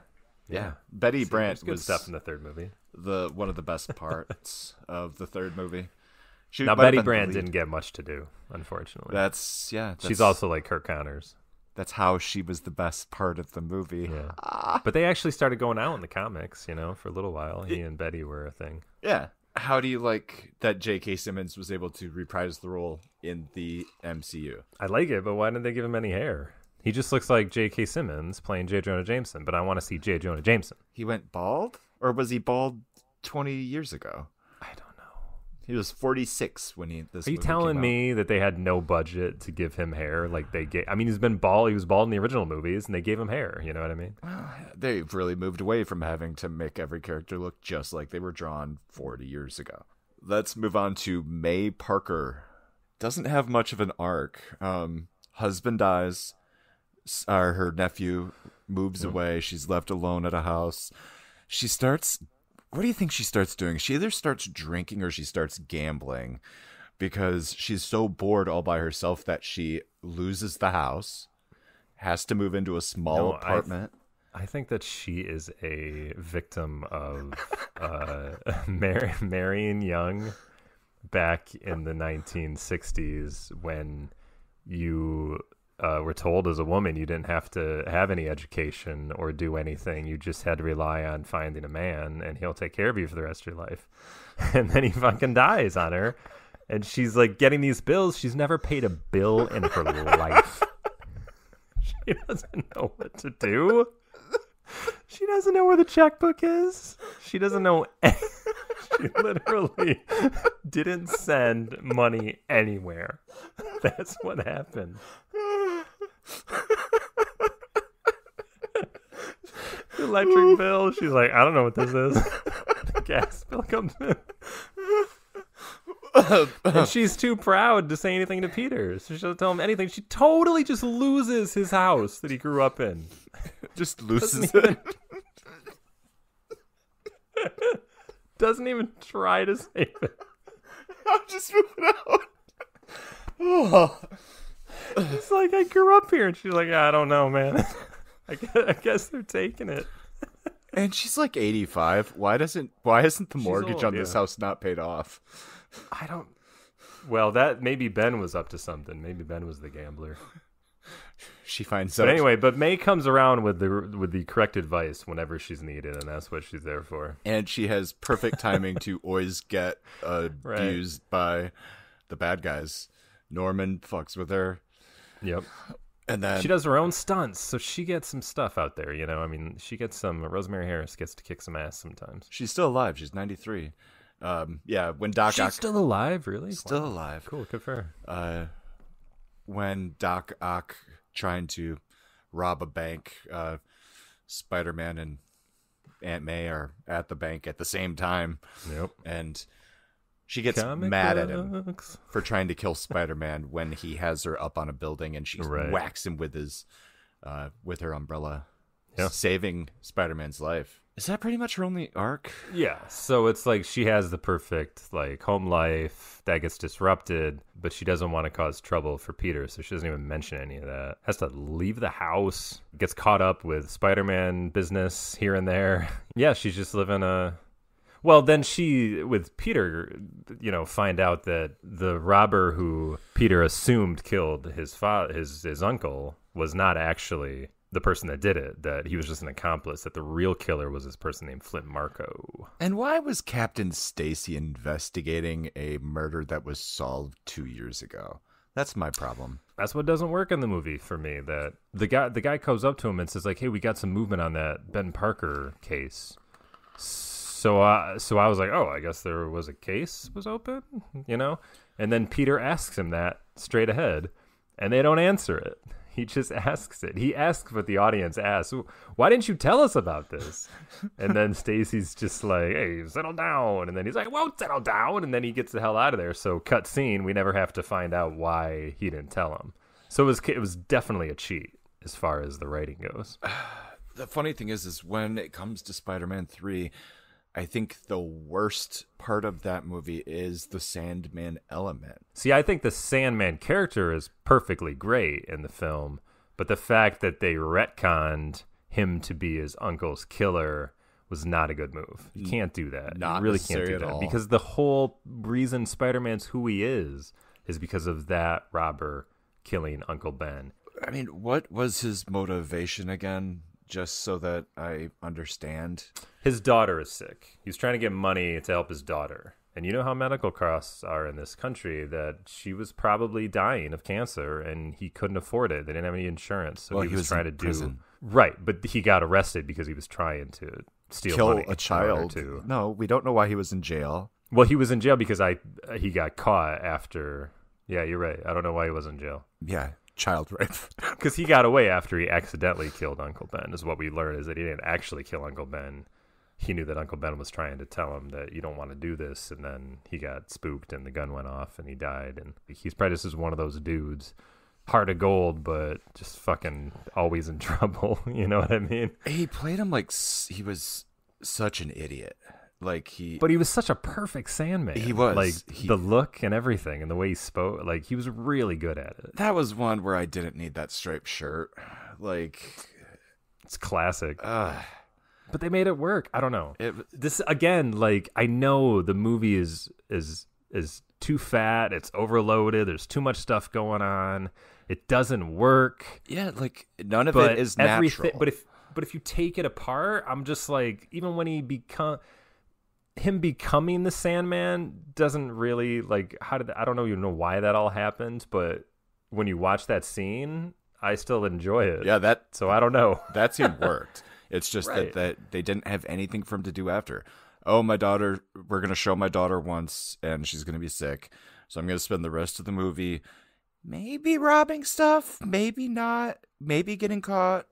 Betty Brant good was stuff in the third movie. One of the best parts of the third movie. Now Betty Brant didn't get much to do, unfortunately. She's also like Kirk Connors. That's how she was the best part of the movie. Yeah. But they actually started going out in the comics, for a little while. He and Betty were a thing. Yeah. How do you like that J.K. Simmons was able to reprise the role in the MCU? I like it, but why didn't they give him any hair? He just looks like J.K. Simmons playing J. Jonah Jameson, but I want to see J. Jonah Jameson. He went bald? Or was he bald 20 years ago? I don't know. He was 46 when Are you telling me that they had no budget to give him hair? Like he's been bald. He was bald in the original movies, and they gave him hair. You know what I mean? They've really moved away from having to make every character look just like they were drawn 40 years ago. Let's move on to May Parker. Doesn't have much of an arc. Husband dies. Her nephew moves away. She's left alone at a house. What do you think she starts doing? She either starts drinking or she starts gambling, because she's so bored all by herself that she loses the house, has to move into a small apartment. I think that she is a victim of marrying young back in the 1960s, when you were told as a woman you didn't have to have any education or do anything. You just had to rely on finding a man, and he'll take care of you for the rest of your life. And then he fucking dies on her, and she's like getting these bills. She's never paid a bill in her life. She doesn't know what to do. She doesn't know where the checkbook is. She doesn't know. She literally didn't send money anywhere. That's what happened. The electric bill, she's like, I don't know what this is. The gas bill comes in. And she's too proud to say anything to Peter, so she doesn't tell him anything. She totally just loses his house that he grew up in. Just loses it. Doesn't even try to save it. I'm just moving out. Oh. It's like, I grew up here. And she's like, I don't know, man. I guess they're taking it. And she's like 85. Why isn't the mortgage on this house not paid off? Well, that maybe Ben was up to something. Maybe Ben was the gambler. She finds out. But anyway, May comes around with the correct advice whenever she's needed, and that's what she's there for. And she has perfect timing to always get abused by the bad guys. Norman fucks with her. Yep. And then she does her own stunts, so she gets some stuff out there, she gets some. Rosemary Harris gets to kick some ass sometimes. She's still alive. She's 93. When Doc Ock... She's still alive, really? Still alive. Cool, good for her. When Doc Ock trying to rob a bank, Spider-Man and Aunt May are at the bank at the same time. Yep. And she gets mad at him for trying to kill Spider-Man when he has her up on a building, and she whacks him with with her umbrella, saving Spider-Man's life. Is that pretty much her only arc? Yeah. So it's like she has the perfect home life that gets disrupted, but she doesn't want to cause trouble for Peter, so she doesn't even mention any of that. Has to leave the house, gets caught up with Spider-Man business here and there. Yeah, she's just living a... Well, then she, with Peter, find out that the robber who Peter assumed killed his uncle was not actually the person that did it, that he was just an accomplice, that the real killer was this person named Flint Marko. And why was Captain Stacy investigating a murder that was solved 2 years ago? That's my problem. That's what doesn't work in the movie for me. That the guy comes up to him and says like, "Hey, we got some movement on that Ben Parker case." So I was like, "Oh, I guess there was a case was open," you know. And then Peter asks him that straight ahead, and they don't answer it. He just asks it. He asks what the audience asks. Why didn't you tell us about this? And then Stacy's just like, hey, settle down. And then he's like, won't settle down. And then he gets the hell out of there. So cut scene, we never have to find out why he didn't tell him. So it was definitely a cheat as far as the writing goes. The funny thing is when it comes to Spider-Man 3, I think the worst part of that movie is the Sandman element. See, I think the Sandman character is perfectly great in the film, but the fact that they retconned him to be his uncle's killer was not a good move. You can't do that. Not you really can't necessary do at that all. because the whole reason Spider-Man's who he is because of that robber killing Uncle Ben. I mean, what was his motivation again? Just so that I understand. His daughter is sick. He's trying to get money to help his daughter. And you know how medical costs are in this country, that she was probably dying of cancer and he couldn't afford it. They didn't have any insurance. So he was trying to do prison. Right, but he got arrested because he was trying to steal Kill money a child. No, we don't know why he was in jail. Well, he was in jail because he got caught after. Yeah, you're right. I don't know why he was in jail. Yeah. Child rape. Because he got away after he accidentally killed Uncle Ben, is what we learned, is that he didn't actually kill Uncle Ben. He knew that Uncle Ben was trying to tell him that you don't want to do this, and then he got spooked and the gun went off and he died. And he's probably just one of those dudes, heart of gold, but just fucking always in trouble. You know what I mean? He played him like he was such an idiot. But he was such a perfect Sandman. He was. Like, the look and everything and the way he spoke, like, he was really good at it. That was one where I didn't need that striped shirt. Like, it's classic. But they made it work. I don't know. This, again, like, I know the movie is too fat. It's overloaded. There's too much stuff going on. It doesn't work. Yeah, like, none of it is natural. But if you take it apart, I'm just like, even when him becoming the Sandman doesn't really, like, I don't know why that all happened, but when you watch that scene, I still enjoy it. Yeah, so I don't know. That scene worked. It's just Right. that they didn't have anything for him to do after. Oh, my daughter, we're going to show my daughter once and she's going to be sick. So I'm going to spend the rest of the movie maybe robbing stuff, maybe not, maybe getting caught.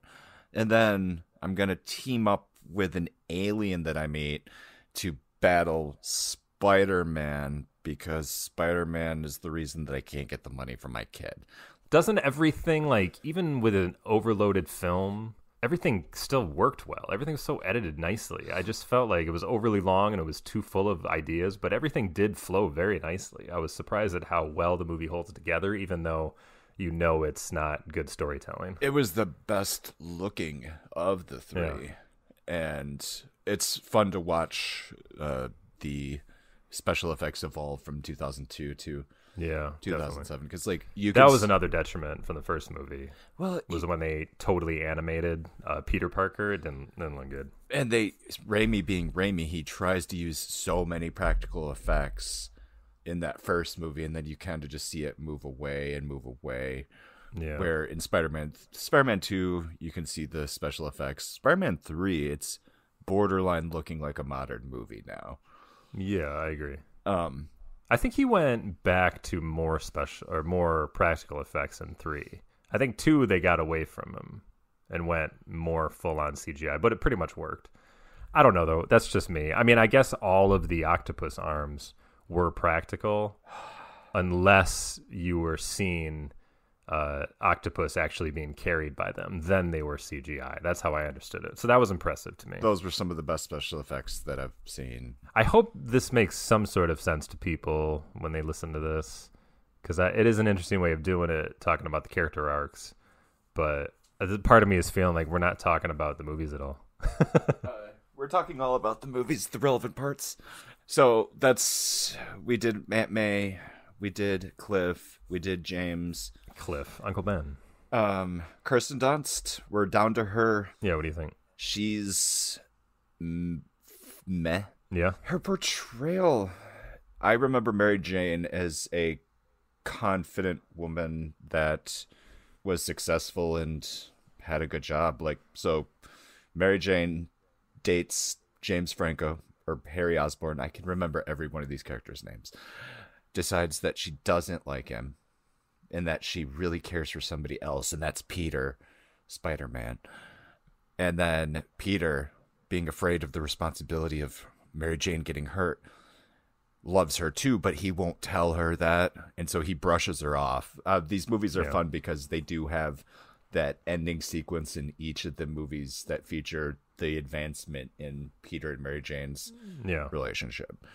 And then I'm going to team up with an alien that I meet to battle Spider-Man, because Spider-Man is the reason that I can't get the money for my kid. Doesn't everything, like, even with an overloaded film, everything still worked well? Everything was so edited nicely. I just felt like it was overly long and it was too full of ideas, but everything did flow very nicely. I was surprised at how well the movie holds together, even though you know it's not good storytelling. It was the best looking of the three. Yeah. And it's fun to watch the special effects evolve from 2002 to 2007, because like that was another detriment from the first movie. Well, was when they totally animated Peter Parker. It didn't look good. And Raimi being Raimi, he tries to use so many practical effects in that first movie, and then you kind of just see it move away. Yeah. Where in Spider-Man 2, you can see the special effects. Spider-Man 3, it's borderline looking like a modern movie now. Yeah, I agree. I think he went back to more practical effects in 3. I think 2 they got away from him and went more full on CGI, but it pretty much worked. I don't know though. That's just me. I mean, I guess all of the octopus arms were practical, unless you were seeing octopus actually being carried by them. Then they were CGI. That's how I understood it. So that was impressive to me. Those were some of the best special effects that I've seen. I hope this makes some sort of sense to people when they listen to this, because it is an interesting way of doing it, talking about the character arcs. But part of me is feeling like we're not talking about the movies at all. We're talking all about the movies, the relevant parts. So we did Aunt May, we did Cliff, we did James. Cliff, Uncle Ben. Kirsten Dunst, we're down to her. Yeah, what do you think? She's meh. Yeah. Her portrayal, I remember Mary Jane as a confident woman that was successful and had a good job. Like, so Mary Jane dates James Franco, or Harry Osborn. I can remember every one of these characters' names. Decides that she doesn't like him and that she really cares for somebody else, and that's Peter, Spider-Man. And then Peter, being afraid of the responsibility of Mary Jane getting hurt, loves her too, but he won't tell her that, and so he brushes her off. These movies are fun because they do have that ending sequence in each of the movies that feature the advancement in Peter and Mary Jane's relationship.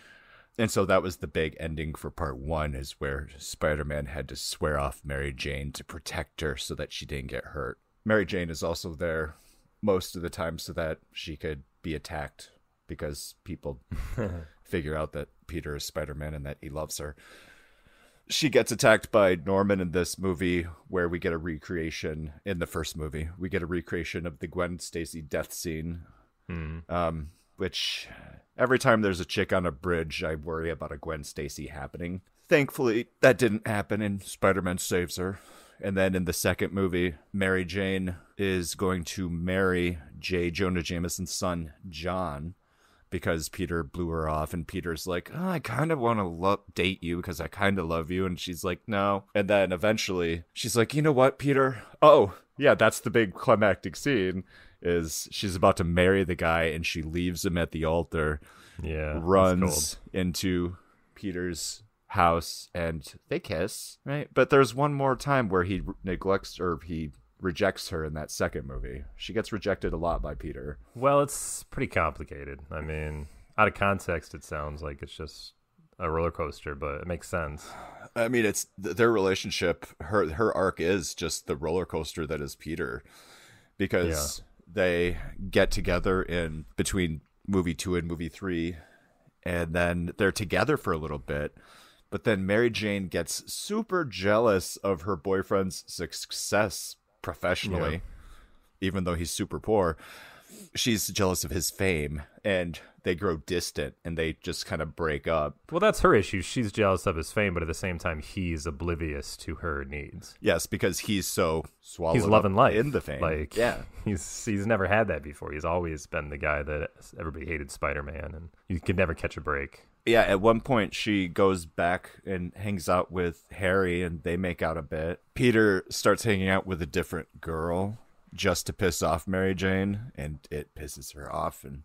And so that was the big ending for part 1, is where Spider-Man had to swear off Mary Jane to protect her so that she didn't get hurt. Mary Jane is also there most of the time so that she could be attacked, because people figure out that Peter is Spider-Man and that he loves her. She gets attacked by Norman in this movie, where we get a recreation in the first movie. We get a recreation of the Gwen Stacy death scene, which every time there's a chick on a bridge, I worry about a Gwen Stacy happening. Thankfully, that didn't happen, and Spider-Man saves her. And then in the second movie, Mary Jane is going to marry J. Jonah Jameson's son, John, because Peter blew her off, and Peter's like, I kind of want to date you because I kind of love you. And she's like, no. And then eventually she's like, you know what, Peter? Oh, yeah, that's the big climactic scene, is she's about to marry the guy, and she leaves him at the altar, runs into Peter's house, and they kiss, right? But there's one more time where he neglects, or he rejects her in that second movie. She gets rejected a lot by Peter. Well, it's pretty complicated. I mean, out of context, it sounds like it's just a roller coaster, but it makes sense. I mean, it's their relationship. Her arc is just the roller coaster that is Peter, because they get together in between movie 2 and movie 3, and then they're together for a little bit. But then Mary Jane gets super jealous of her boyfriend's success professionally, even though he's super poor. She's jealous of his fame, and they grow distant, and they just kind of break up. Well, that's her issue. She's jealous of his fame, but at the same time, he's oblivious to her needs. Yes, because he's so swallowed he's loving life in the fame. Like, he's never had that before. He's always been the guy that everybody hated, Spider-Man, and you could never catch a break. Yeah, at one point she goes back and hangs out with Harry, and they make out a bit. Peter starts hanging out with a different girl just to piss off Mary Jane, and it pisses her off. And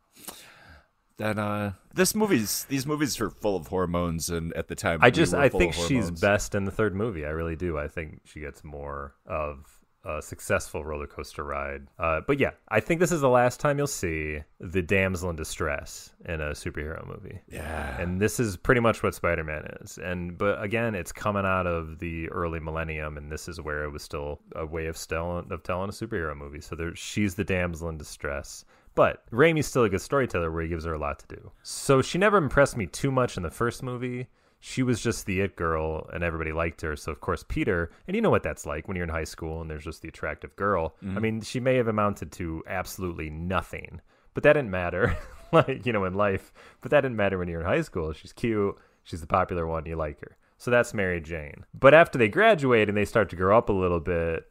then these movies are full of hormones, and at the time I think she's best in the third movie. I really do. I think she gets more of a successful roller coaster ride. But yeah, I think this is the last time you'll see the damsel in distress in a superhero movie. Yeah. And this is pretty much what Spider-Man is. But again, it's coming out of the early millennium, and this is where it was still a way of telling a superhero movie. So she's the damsel in distress. But Raimi's still a good storyteller, where he gives her a lot to do. So she never impressed me too much in the first movie. She was just the it girl, and everybody liked her. So, of course, Peter, and you know what that's like when you're in high school and there's just the attractive girl. Mm-hmm. I mean, she may have amounted to absolutely nothing, but that didn't matter, in life. But that didn't matter when you're in high school. She's cute. She's the popular one. You like her. So that's Mary Jane. But after they graduate and they start to grow up a little bit,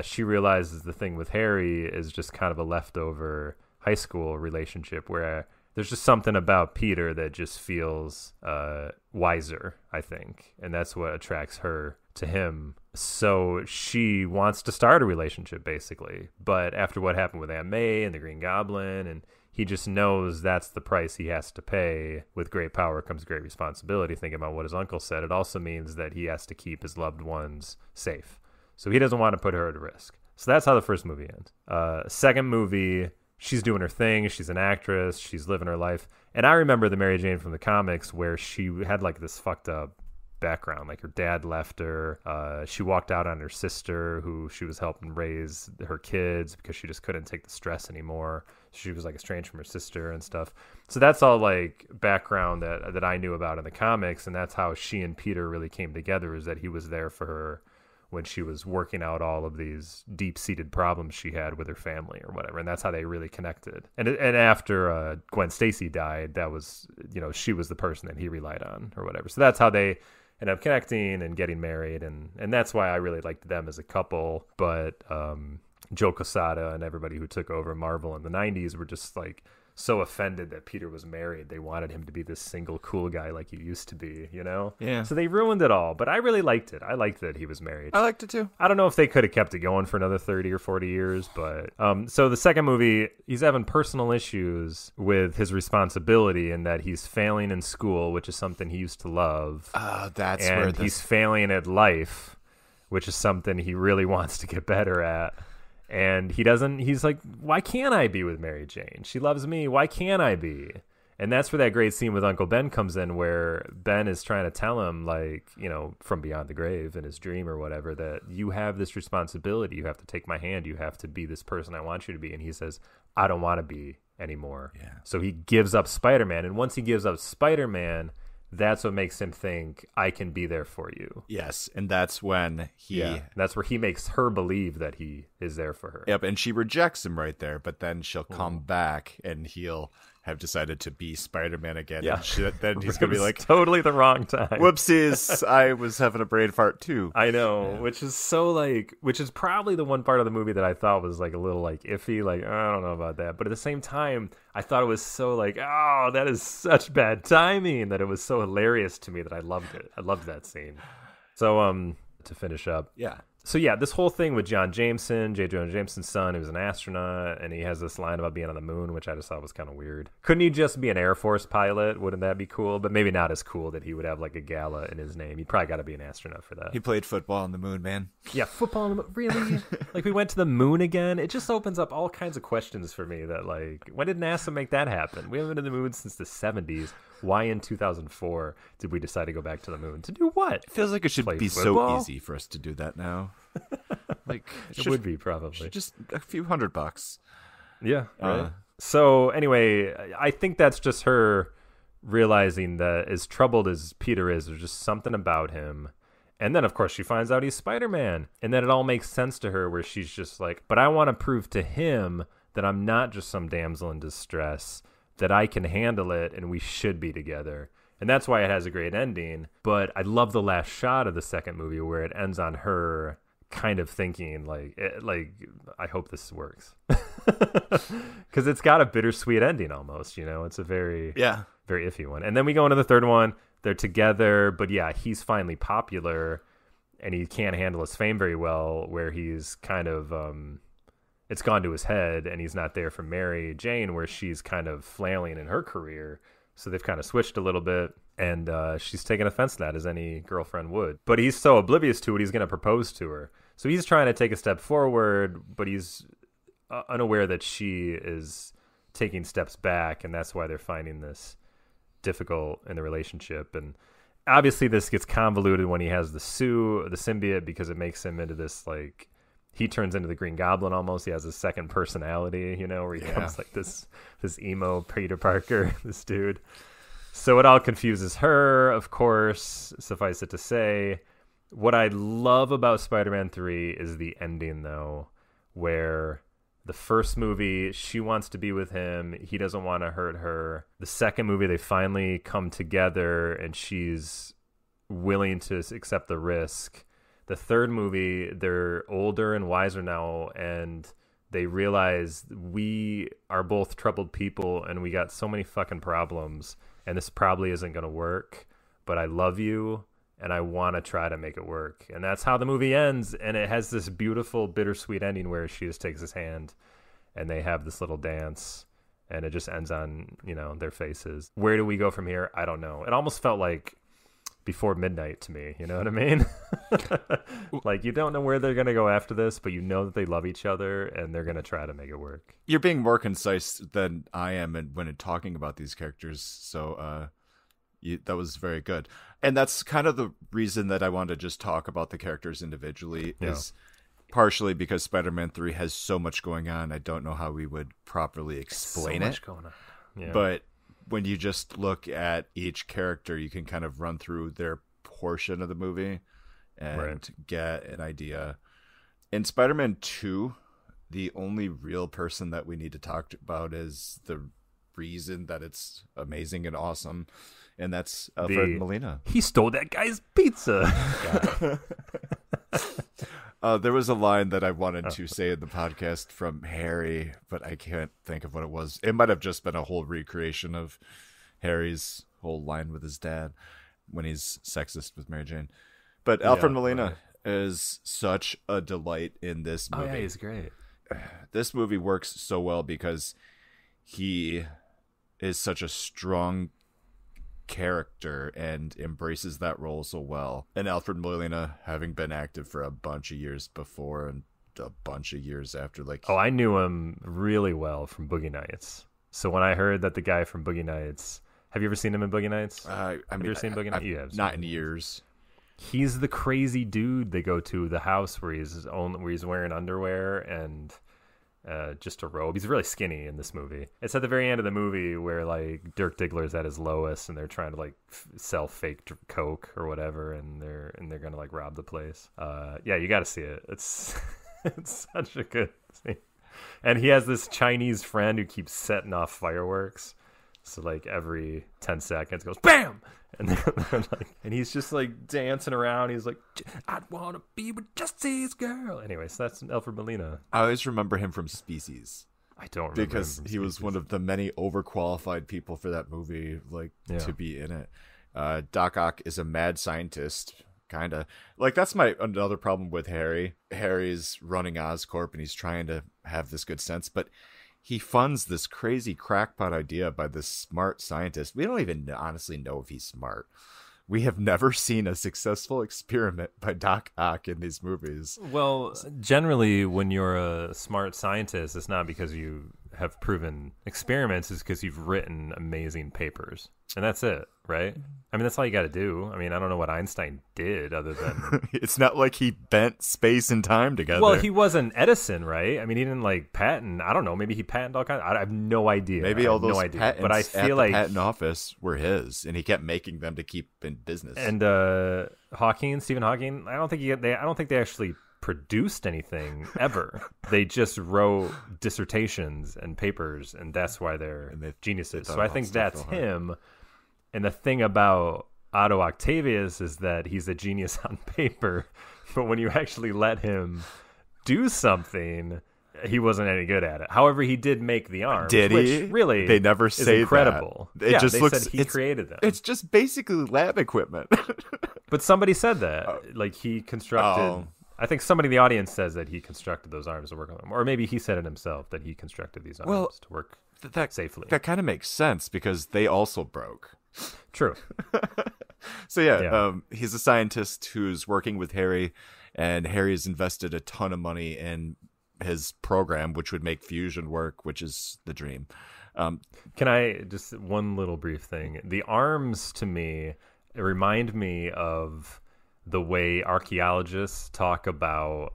she realizes the thing with Harry is just kind of a leftover high school relationship where there's just something about Peter that just feels wiser, I think. And that's what attracts her to him. So she wants to start a relationship, basically. But after what happened with Aunt May and the Green Goblin, and he just knows that's the price he has to pay. With great power comes great responsibility. Thinking about what his uncle said, it also means that he has to keep his loved ones safe. So he doesn't want to put her at risk. So that's how the first movie ends. Second movie, she's doing her thing. She's an actress. She's living her life. And I remember the Mary Jane from the comics where she had like this fucked up background. Like her dad left her. She walked out on her sister who she was helping raise her kids because she just couldn't take the stress anymore. She was like estranged from her sister and stuff. So that's all like background that I knew about in the comics. And that's how she and Peter really came together, is that he was there for her when she was working out all of these deep-seated problems she had with her family or whatever. And that's how they really connected. And Gwen Stacy died, that was, she was the person that he relied on or whatever. So that's how they end up connecting and getting married, and that's why I really liked them as a couple. But Joe Quesada and everybody who took over Marvel in the 90s were just like so offended that Peter was married. They wanted him to be this single cool guy like he used to be, you know? Yeah. So they ruined it all, but I really liked it. I liked that he was married. I liked it too. I don't know if they could have kept it going for another 30 or 40 years, but so the second movie, he's having personal issues with his responsibility in that he's failing in school, which is something he used to love. That's and where he's failing at life, which is something he really wants to get better at. And he's like, why can't I be with Mary Jane? She loves me. Why can't I be? And that's where that great scene with Uncle Ben comes in, where Ben is trying to tell him, like, you know, from beyond the grave in his dream or whatever, that you have this responsibility. You have to take my hand. You have to be this person I want you to be. And he says, I don't want to be anymore. Yeah. So he gives up Spider-Man. And once he gives up Spider-Man, that's what makes him think, I can be there for you. Yes, and that's when that's where he makes her believe that he is there for her. Yep, and she rejects him right there, but then she'll come back and he'll have decided to be Spider-Man again. Yeah. And then he's going to be like, totally the wrong time. Whoopsies, I was having a brain fart too. I know, which is probably the one part of the movie that I thought was like a little like iffy, like, I don't know about that. But at the same time, I thought it was so like, oh, that is such bad timing, that it was so hilarious to me that I loved it. I loved that scene. So to finish up. Yeah. So yeah, this whole thing with John Jameson, J. Jonah Jameson's son, who's an astronaut, and he has this line about being on the moon, which I just thought was kind of weird. Couldn't he just be an Air Force pilot? Wouldn't that be cool? But maybe not as cool that he would have like a gala in his name. He'd probably got to be an astronaut for that. He played football on the moon, man. Yeah, football on the moon. Really? Like, we went to the moon again? It just opens up all kinds of questions for me that, like, when did NASA make that happen? We haven't been to the moon since the 70s. Why in 2004 did we decide to go back to the moon? To do what? It feels like it should be football? so easy for us to do that now. Like it would be probably just a few $100. Yeah. Right. So anyway, I think that's just her realizing that as troubled as Peter is, there's just something about him. And then, of course, she finds out he's Spider-Man. And then it all makes sense to her, where she's just like, but I want to prove to him that I'm not just some damsel in distress, that I can handle it and we should be together. And that's why it has a great ending. But I love the last shot of the second movie where it ends on her kind of thinking, like I hope this works. Because it's got a bittersweet ending almost, you know? It's a very iffy one. And then we go into the third one. They're together, but yeah, he's finally popular and he can't handle his fame very well, where he's kind of it's gone to his head and he's not there for Mary Jane, where she's kind of flailing in her career. So they've kind of switched a little bit, and she's taken offense to that, as any girlfriend would. But he's so oblivious to it, he's going to propose to her. So he's trying to take a step forward, but he's unaware that she is taking steps back, and that's why they're finding this difficult in the relationship. And obviously this gets convoluted when he has the symbiote, because it makes him into this, like, he turns into the Green Goblin almost. He has a second personality, you know, where he becomes like this emo Peter Parker, this dude. So it all confuses her, of course, suffice it to say. What I love about Spider-Man 3 is the ending, though, where the first movie, she wants to be with him. He doesn't want to hurt her. The second movie, they finally come together and she's willing to accept the risk. The third movie, they're older and wiser now, and they realize we are both troubled people and we got so many fucking problems, and this probably isn't going to work, but I love you and I want to try to make it work. And that's how the movie ends, and it has this beautiful bittersweet ending where she just takes his hand and they have this little dance, and it just ends on, you know, their faces. Where do we go from here? I don't know. It almost felt like Before Midnight to me, you know what I mean? Like, you don't know where they're going to go after this, but you know that they love each other and they're going to try to make it work. You're being more concise than I am when talking about these characters, so that was very good. And that's kind of the reason that I wanted to just talk about the characters individually, is partially because Spider-Man 3 has so much going on. I don't know how we would properly explain it. So much going on. Yeah. But when you just look at each character, you can kind of run through their portion of the movie and get an idea. In Spider-Man 2, the only real person that we need to talk about is the reason that it's amazing and awesome and that's Alfred Molina. He stole that guy's pizza. There was a line that I wanted to say in the podcast from Harry, but I can't think of what it was. It might have just been a whole recreation of Harry's whole line with his dad when he's sexist with Mary Jane. But Alfred Molina is such a delight in this movie. Oh, yeah, he's great. This movie works so well because he is such a strong character and embraces that role so well. And Alfred Molina, having been active for a bunch of years before and a bunch of years after, I knew him really well from Boogie Nights. So when I heard that the guy from Boogie Nights, have you ever seen him in Boogie Nights? Have you ever seen Boogie Nights? You have. Not in years. He's the crazy dude they go to the house where he's wearing underwear and just a robe. He's really skinny in this movie. It's at the very end of the movie where Dirk Diggler's at his lowest and they're trying to sell fake coke or whatever, and they're gonna rob the place. Yeah, you got to see it. It's it's such a good scene. And he has this Chinese friend who keeps setting off fireworks. So every 10 seconds goes bam, and and he's just dancing around. He's like, I'd want to be with Jesse's girl. Anyway, so that's Alfred Molina. I always remember him from Species. I don't remember because he was one of the many overqualified people for that movie, to be in it. Doc Ock is a mad scientist, kind of. That's another problem with Harry. Harry's running Oscorp and he's trying to have this good sense, but he funds this crazy crackpot idea by this smart scientist. We don't even honestly know if he's smart. We have never seen a successful experiment by Doc Ock in these movies. Well, generally, when you're a smart scientist, it's not because you have proven experiments, it's because you've written amazing papers. And that's it, right? I mean, that's all you got to do. I mean, I don't know what Einstein did other than... It's not like he bent space and time together. Well, he wasn't Edison, right? I mean, he didn't patent. I don't know. Maybe he patented all kinds. I have no idea. Maybe all those patents but I feel at the patent office were his, and he kept making them to keep in business. And Stephen Hawking, I don't think they actually produced anything ever. They just wrote dissertations and papers, and that's why they're geniuses. So I think that's him. And the thing about Otto Octavius is that he's a genius on paper, but when you actually let him do something, he wasn't any good at it. However, he did make the arms. Did he? Which really, they never say incredible. That. It just they looks. Said he created them. It's just basically lab equipment. But somebody said that, he constructed. Oh. I think somebody in the audience says that he constructed those arms to work on them, or maybe he said it himself that he constructed these arms to work safely. That kind of makes sense because they also broke. True. So he's a scientist who's working with Harry, and Harry's invested a ton of money in his program, which would make fusion work, which is the dream. Can I just one little brief thing? The arms to me remind me of the way archaeologists talk about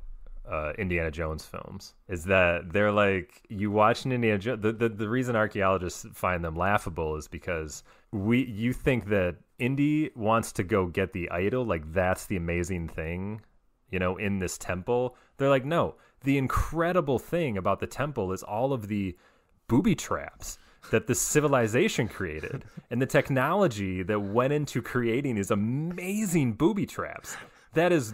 Indiana Jones films. Is that they're you watch an Indiana Jones, the reason archaeologists find them laughable is because you think that Indy wants to go get the idol, that's the amazing thing, in this temple. They're no, the incredible thing about the temple is all of the booby traps that this civilization created and the technology that went into creating these amazing booby traps. That is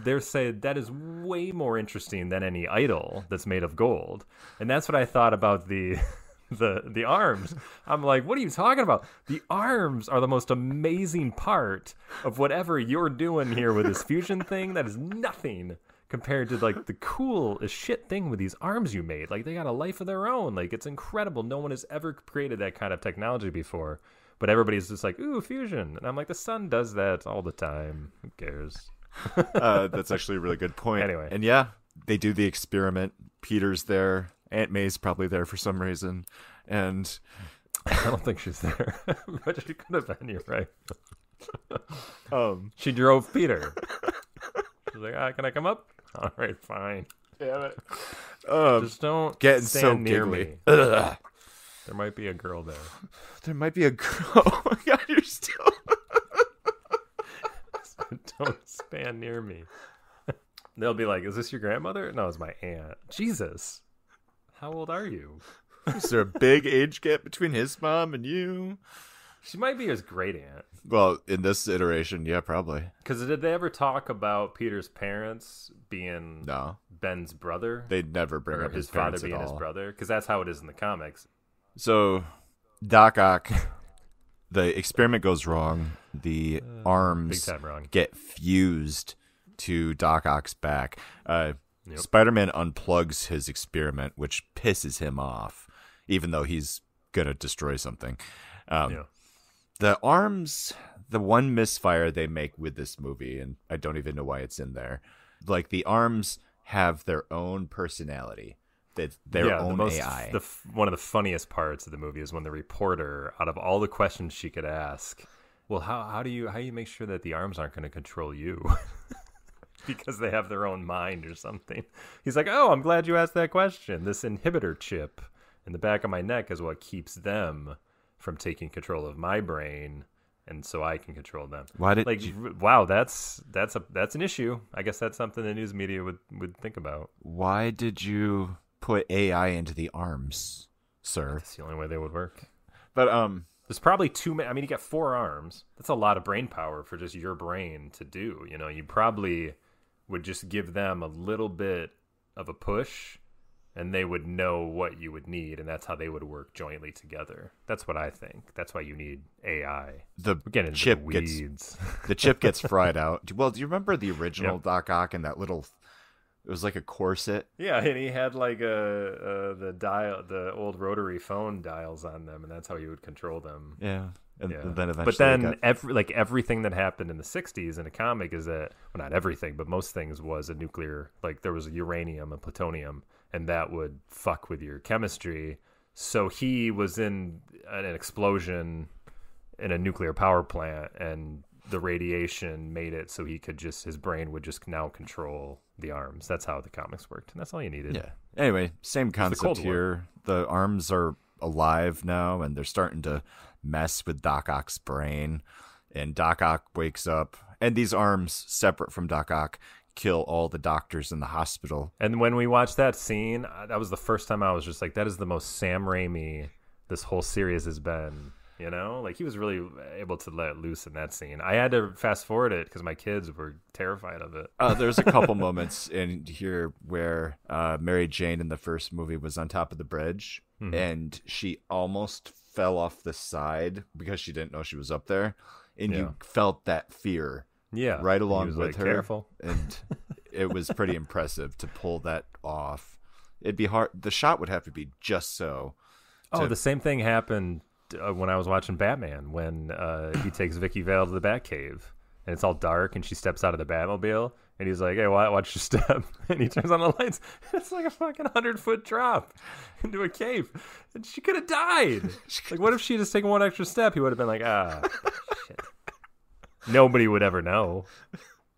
way more interesting than any idol that's made of gold. And that's what I thought about the arms. I'm like, what are you talking about? The arms are the most amazing part of whatever you're doing here with this fusion thing. That is nothing compared to the cool as shit thing with these arms you made. They got a life of their own. It's incredible. No one has ever created that kind of technology before. But everybody's just ooh, fusion. And I'm like, the sun does that all the time. Who cares? That's actually a really good point. Anyway. And yeah, they do the experiment. Peter's there. Aunt May's probably there for some reason. And I don't think she's there. But she could have been, you're right. She drove Peter. She's like, can I come up? All right, fine. Damn it. Just don't getting stand so near giggly. me. There might be a girl there. There might be a girl. Oh my god, you're still... Don't stand near me. They'll be like, is this your grandmother? No, it's my aunt. Jesus. How old are you? Is there a big age gap between his mom and you? She might be his great aunt. Well, in this iteration, yeah, probably. Because did they ever talk about Peter's parents being Ben's brother? They'd never bring up his father parents being at his all. brother, because that's how it is in the comics. So, Doc Ock, the experiment goes wrong. The arms big time wrong. get fused to Doc Ock's back. Spider-Man unplugs his experiment, which pisses him off, even though he's gonna destroy something. The arms, the one misfire they make with this movie, and I don't even know why it's in there, like the arms have their own personality, their own AI. One of the funniest parts of the movie is when the reporter, out of all the questions she could ask, well, how do you make sure that the arms aren't going to control you? Because they have their own mind or something. He's like, oh, I'm glad you asked that question. This inhibitor chip in the back of my neck is what keeps them from taking control of my brain, and so I can control them. Why did wow, that's an issue. I guess that's something the news media would think about. Why did you put AI into the arms, sir? That's the only way they would work. But there's probably too many. I mean, you got 4 arms. That's a lot of brain power for just your brain to do. You know, you probably would just give them a little bit of a push, and they would know what you would need, and that's how they would work jointly together. That's what I think. That's why you need AI. The chip gets fried out. Well, do you remember the original Doc Ock and that little? It was like a corset. Yeah, and he had like the old rotary phone dials on them, and that's how he would control them. Yeah. And then eventually, but then everything that happened in the 60s in a comic is that, well, not everything, but most things was a nuclear, like there was uranium and plutonium, and that would fuck with your chemistry. So he was in an explosion in a nuclear power plant, and the radiation made it so he could his brain would just now control the arms. That's how the comics worked, and that's all you needed. Yeah. Anyway, same concept here. The arms are alive now, and they're starting to mess with Doc Ock's brain, and Doc Ock wakes up, and these arms, separate from Doc Ock, kill all the doctors in the hospital. And when we watched that scene, that was the first time I was just like, that is the most Sam Raimi this whole series has been. You know, like he was really able to let loose in that scene. I had to fast forward it because my kids were terrified of it. There's a couple moments in here where Mary Jane in the first movie was on top of the bridge, and she almost fell off the side because she didn't know she was up there, and you felt that fear right along with her. Careful. And it was pretty impressive to pull that off. It'd be hard. The shot would have to be just so. The same thing happened when I was watching Batman, when he takes Vicky Vale to the Batcave, and it's all dark, and she steps out of the Batmobile, and he's like, hey, watch your step. And he turns on the lights, and it's like a fucking 100-foot drop into a cave. And she could have died. Like, what if she just taken one extra step? He would have been like, shit. Nobody would ever know.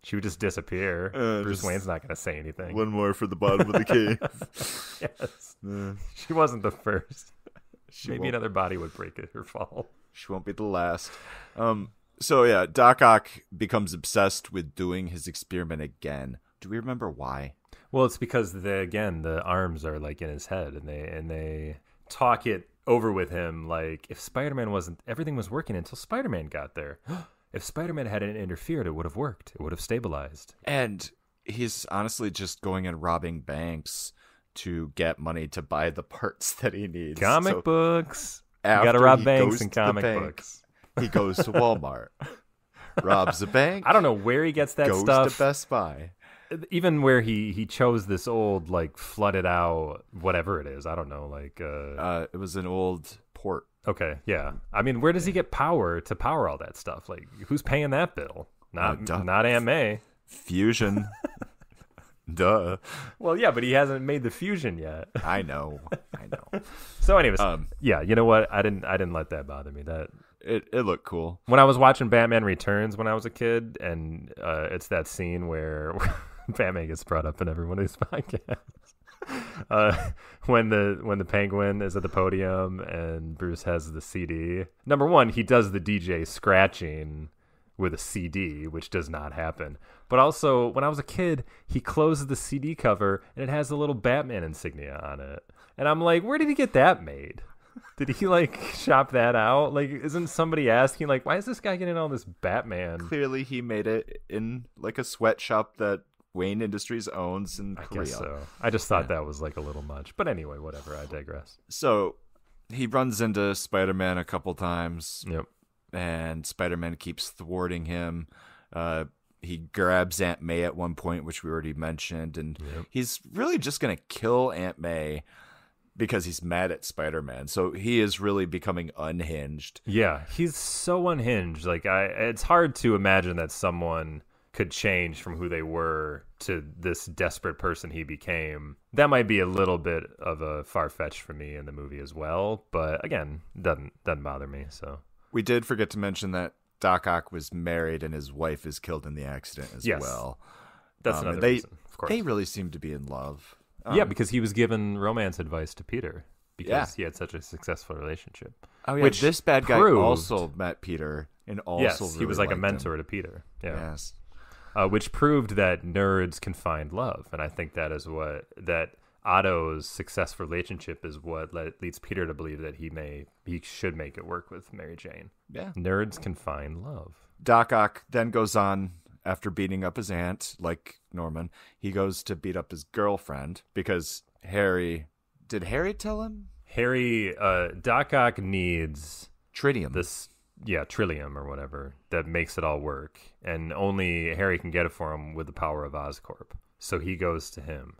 She would just disappear. Bruce Wayne's not going to say anything. One more for the bottom of the cave. Yes. She wasn't the first. Maybe another body would break it or fall. She won't be the last. So yeah, Doc Ock becomes obsessed with doing his experiment again. Do we remember why? Well, it's because the arms are like in his head, and they talk it over with him. Like, if Spider-Man everything was working until Spider-Man got there. If Spider-Man hadn't interfered, it would have worked. It would have stabilized. And he's honestly just going and robbing banks to get money to buy the parts that he needs. Comic books. You gotta rob banks and comic books. He goes to Walmart, robs a bank. I don't know where he gets that stuff. Goes to Best Buy. Even where he chose this old, like, flooded out, whatever it is. I don't know. Like, it was an old port. Okay, yeah. I mean, where does he get power to power all that stuff? Like, who's paying that bill? Not Aunt May. Fusion. Duh. Well, yeah, but he hasn't made the fusion yet. I know. So, anyways, yeah, you know what? I didn't let that bother me. That it looked cool. When I was watching Batman Returns when I was a kid, and it's that scene where Batman gets brought up in every one of these podcasts. When the Penguin is at the podium and Bruce has the CD. Number one, he does the DJ scratching with a CD, which does not happen. But also, when I was a kid, he closes the CD cover and it has a little Batman insignia on it. And I'm like, where did he get that made? Did he like shop that out? Like, isn't somebody asking like, why is this guy getting all this Batman? Clearly, he made it in like a sweatshop that Wayne Industries owns in Korea. I guess so. I just thought that was like a little much. But anyway, whatever. I digress. So he runs into Spider-Man a couple times. Yep. And Spider-Man keeps thwarting him. He grabs Aunt May at one point, which we already mentioned. And he's really just going to kill Aunt May because he's mad at Spider-Man. So he is really becoming unhinged. Yeah, he's so unhinged. Like, it's hard to imagine that someone could change from who they were to this desperate person he became. That might be a little bit of a far-fetched for me in the movie as well. But again, doesn't bother me. So we did forget to mention that Doc Ock was married and his wife is killed in the accident as well. That's another reason, of course. They really seem to be in love. Yeah, because he was given romance advice to Peter because he had such a successful relationship. Oh, yeah. Which this bad guy also met Peter and also he was like a mentor to Peter. Yeah. Yes. Which proved that nerds can find love. And I think that is that Otto's successful relationship is what leads Peter to believe that he should make it work with Mary Jane. Yeah. Nerds can find love. Doc Ock then goes on, after beating up his aunt, like Norman, he goes to beat up his girlfriend because did Harry tell him? Doc Ock needs tritium. Trillium or whatever that makes it all work. And only Harry can get it for him with the power of Oscorp. So he goes to him.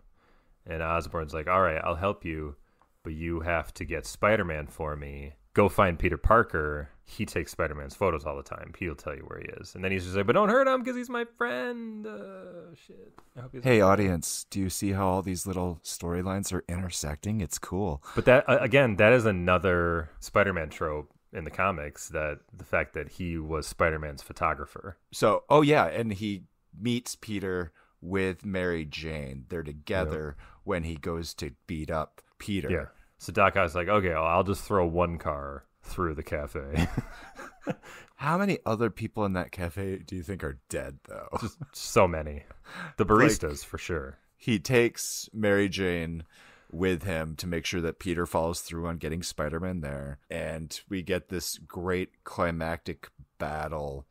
And Osborn's like, all right, I'll help you, but you have to get Spider-Man for me. Go find Peter Parker. He takes Spider-Man's photos all the time. He'll tell you where he is. And then he's just like, but don't hurt him because he's my friend. Shit. Hey, audience, do you see how all these little storylines are intersecting? It's cool. But that, again, that is another Spider-Man trope in the comics, that the fact that he was Spider-Man's photographer. So, and he meets Peter with Mary Jane. They're together when he goes to beat up Peter. Yeah. So Doc Ock's like, okay, I'll just throw one car through the cafe. How many other people in that cafe do you think are dead, though? Just so many. The baristas, for sure. He takes Mary Jane with him to make sure that Peter follows through on getting Spider-Man there. And we get this great climactic battle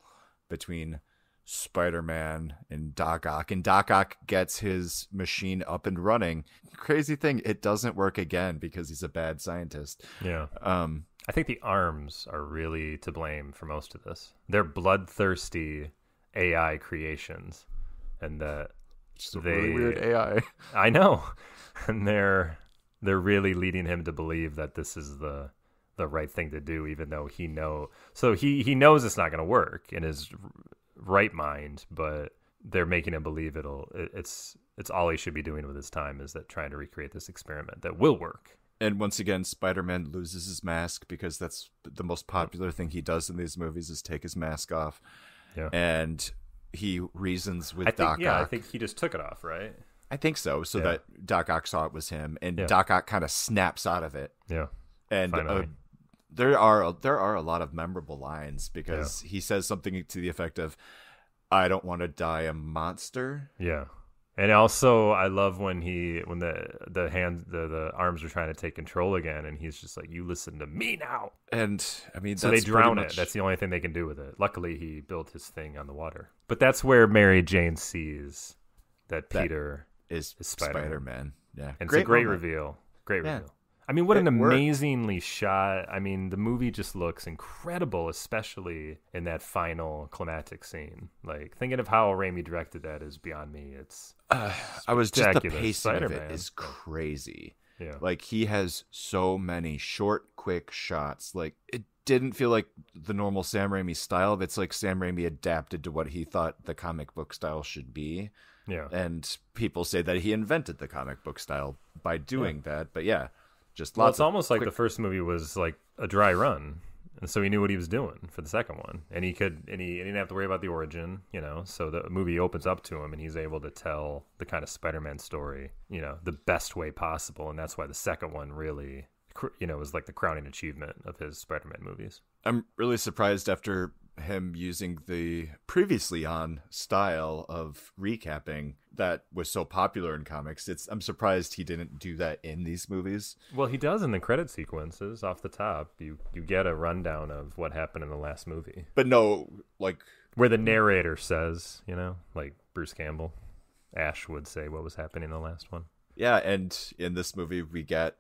between Spider-Man and Doc Ock, and Doc Ock gets his machine up and running. Crazy thing, it doesn't work again because he's a bad scientist. Yeah. I think the arms are really to blame for most of this. They're bloodthirsty AI creations, and that it's a really weird AI. I know, and they're really leading him to believe that this is the right thing to do, even though he knows it's not going to work in his right mind, but they're making him believe it's all he should be doing with his time, is that trying to recreate this experiment that will work. And once again, Spider-Man loses his mask because that's the most popular thing he does in these movies, is take his mask off. Yeah. And he reasons with Doc Ock. Yeah, I think he just took it off, right? I think so, that Doc Ock saw it was him, and Doc Ock kind of snaps out of it. Yeah. And there are a lot of memorable lines because he says something to the effect of, "I don't want to die a monster." Yeah. And also, I love when the arms are trying to take control again, and he's just like, "You listen to me now." And I mean, so they drown it. That's the only thing they can do with it. Luckily, he built his thing on the water. But that's where Mary Jane sees that Peter is Spider-Man. Yeah, and it's a great reveal. Great reveal. I mean, what an amazingly shot. I mean, the movie just looks incredible, especially in that final climactic scene. Like, thinking of how Raimi directed that is beyond me. It's the pacing of it is crazy. Yeah. Like, he has so many short, quick shots. Like, it didn't feel like the normal Sam Raimi style. It's like Sam Raimi adapted to what he thought the comic book style should be. Yeah. And people say that he invented the comic book style by doing that. But yeah. It's almost like the first movie was like a dry run, and so he knew what he was doing for the second one, and he didn't have to worry about the origin, So the movie opens up to him, and he's able to tell the kind of Spider-Man story, the best way possible, and that's why the second one really, was like the crowning achievement of his Spider-Man movies. I'm really surprised after him using the previously on style of recapping that was so popular in comics. I'm surprised he didn't do that in these movies. Well, he does in the credit sequences off the top. You get a rundown of what happened in the last movie. But no, like... where the narrator says, like Bruce Campbell, Ash would say what was happening in the last one. Yeah, and in this movie we get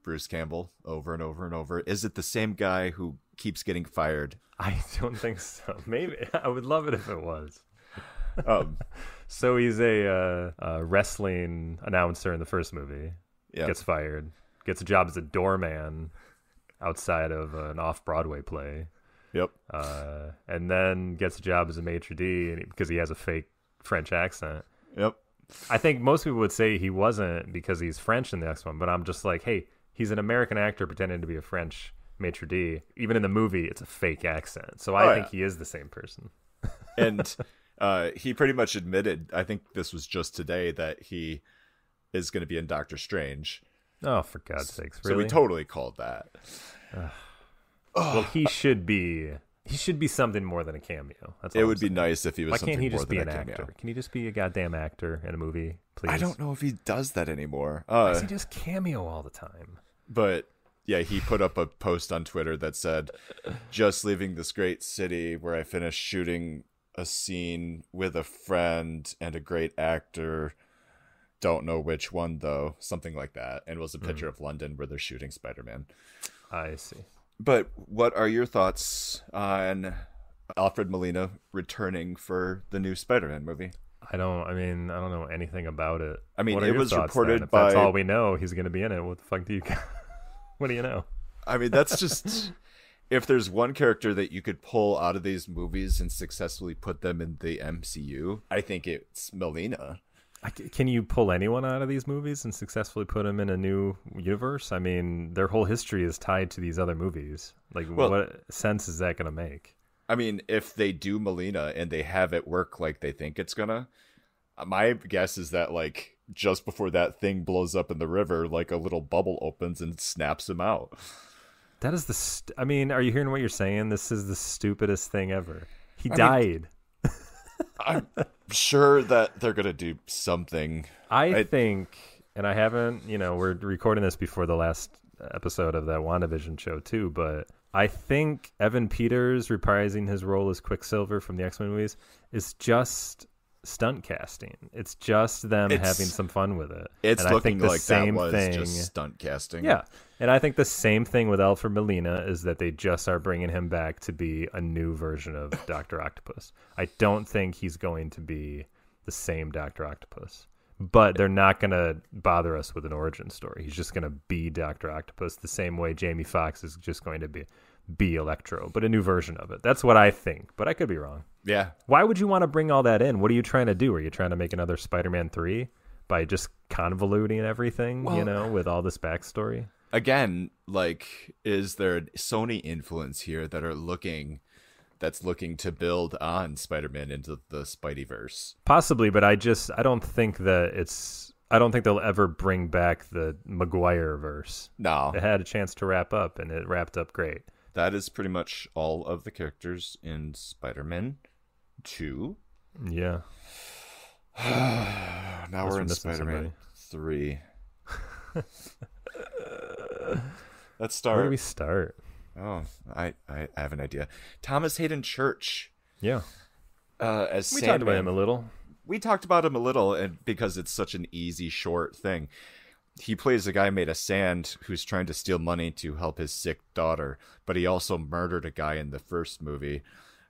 Bruce Campbell over and over and over. Is it the same guy who keeps getting fired? I don't think so. Maybe. I would love it if it was. Um, so he's a wrestling announcer in the first movie. Yeah. Gets fired. Gets a job as a doorman outside of an off-Broadway play. Yep. And then gets a job as a maitre d' because he has a fake French accent. Yep. I think most people would say he wasn't because he's French in the next one, but I'm just like, hey, he's an American actor pretending to be a French maitre d'. Even in the movie, it's a fake accent. So I think he is the same person. And he pretty much admitted, I think this was just today, that he is going to be in Doctor Strange. Oh, for God's sakes, really? So we totally called that. Well, he should be something more than a cameo. That's all it would be nice if he was Why something can't he more just than be a an cameo. actor? Can he just be a goddamn actor in a movie, please? I don't know if he does that anymore. Why does he just cameo all the time? But yeah, he put up a post on Twitter that said, just leaving this great city where I finished shooting a scene with a friend and a great actor. Don't know which one, though. Something like that. And it was a picture of London where they're shooting Spider-Man. I see. But what are your thoughts on Alfred Molina returning for the new Spider-Man movie? I don't know anything about it. I mean, what are it your was thoughts, reported then? If by... that's all we know, he's going to be in it. What the fuck do you... What do you know? I mean, that's just... If there's one character that you could pull out of these movies and successfully put them in the MCU, I think it's Molina. Can you pull anyone out of these movies and successfully put them in a new universe? I mean, their whole history is tied to these other movies. Like, what sense is that going to make? I mean, if they do Molina and they have it work like they think it's gonna, my guess is that, like, just before that thing blows up in the river, like, a little bubble opens and snaps him out. That is I mean, are you hearing what you're saying? This is the stupidest thing ever. He died. I'm sure that they're going to do something. I think, and I haven't, we're recording this before the last episode of that WandaVision show too, but I think Evan Peters reprising his role as Quicksilver from the X-Men movies is just stunt casting. It's just them having some fun with it. It's and looking I think like that was just stunt casting. Yeah. And I think the same thing with Alfred Molina is that they just are bringing him back to be a new version of Dr. Octopus. I don't think he's going to be the same Dr. Octopus. But they're not going to bother us with an origin story. He's just going to be Dr. Octopus the same way Jamie Foxx is just going to be Electro, but a new version of it. That's what I think, but I could be wrong. Yeah. Why would you want to bring all that in? What are you trying to do? Are you trying to make another Spider-Man 3 by just convoluting everything, with all this backstory? Again, like, is there a Sony influence here that's looking to build on Spider-Man into the Spideyverse? Possibly, but I don't think they'll ever bring back the Maguire verse. No. It had a chance to wrap up, and it wrapped up great. That is pretty much all of the characters in Spider-Man 2. Yeah. Now we're in Spider-Man 3. Let's start. Where do we start? Oh, I have an idea. Thomas Hayden Church. Yeah. As we Sandman. talked about him a little. We talked about him a little, and because it's such an easy, short thing. He plays a guy made of sand who's trying to steal money to help his sick daughter, but he also murdered a guy in the first movie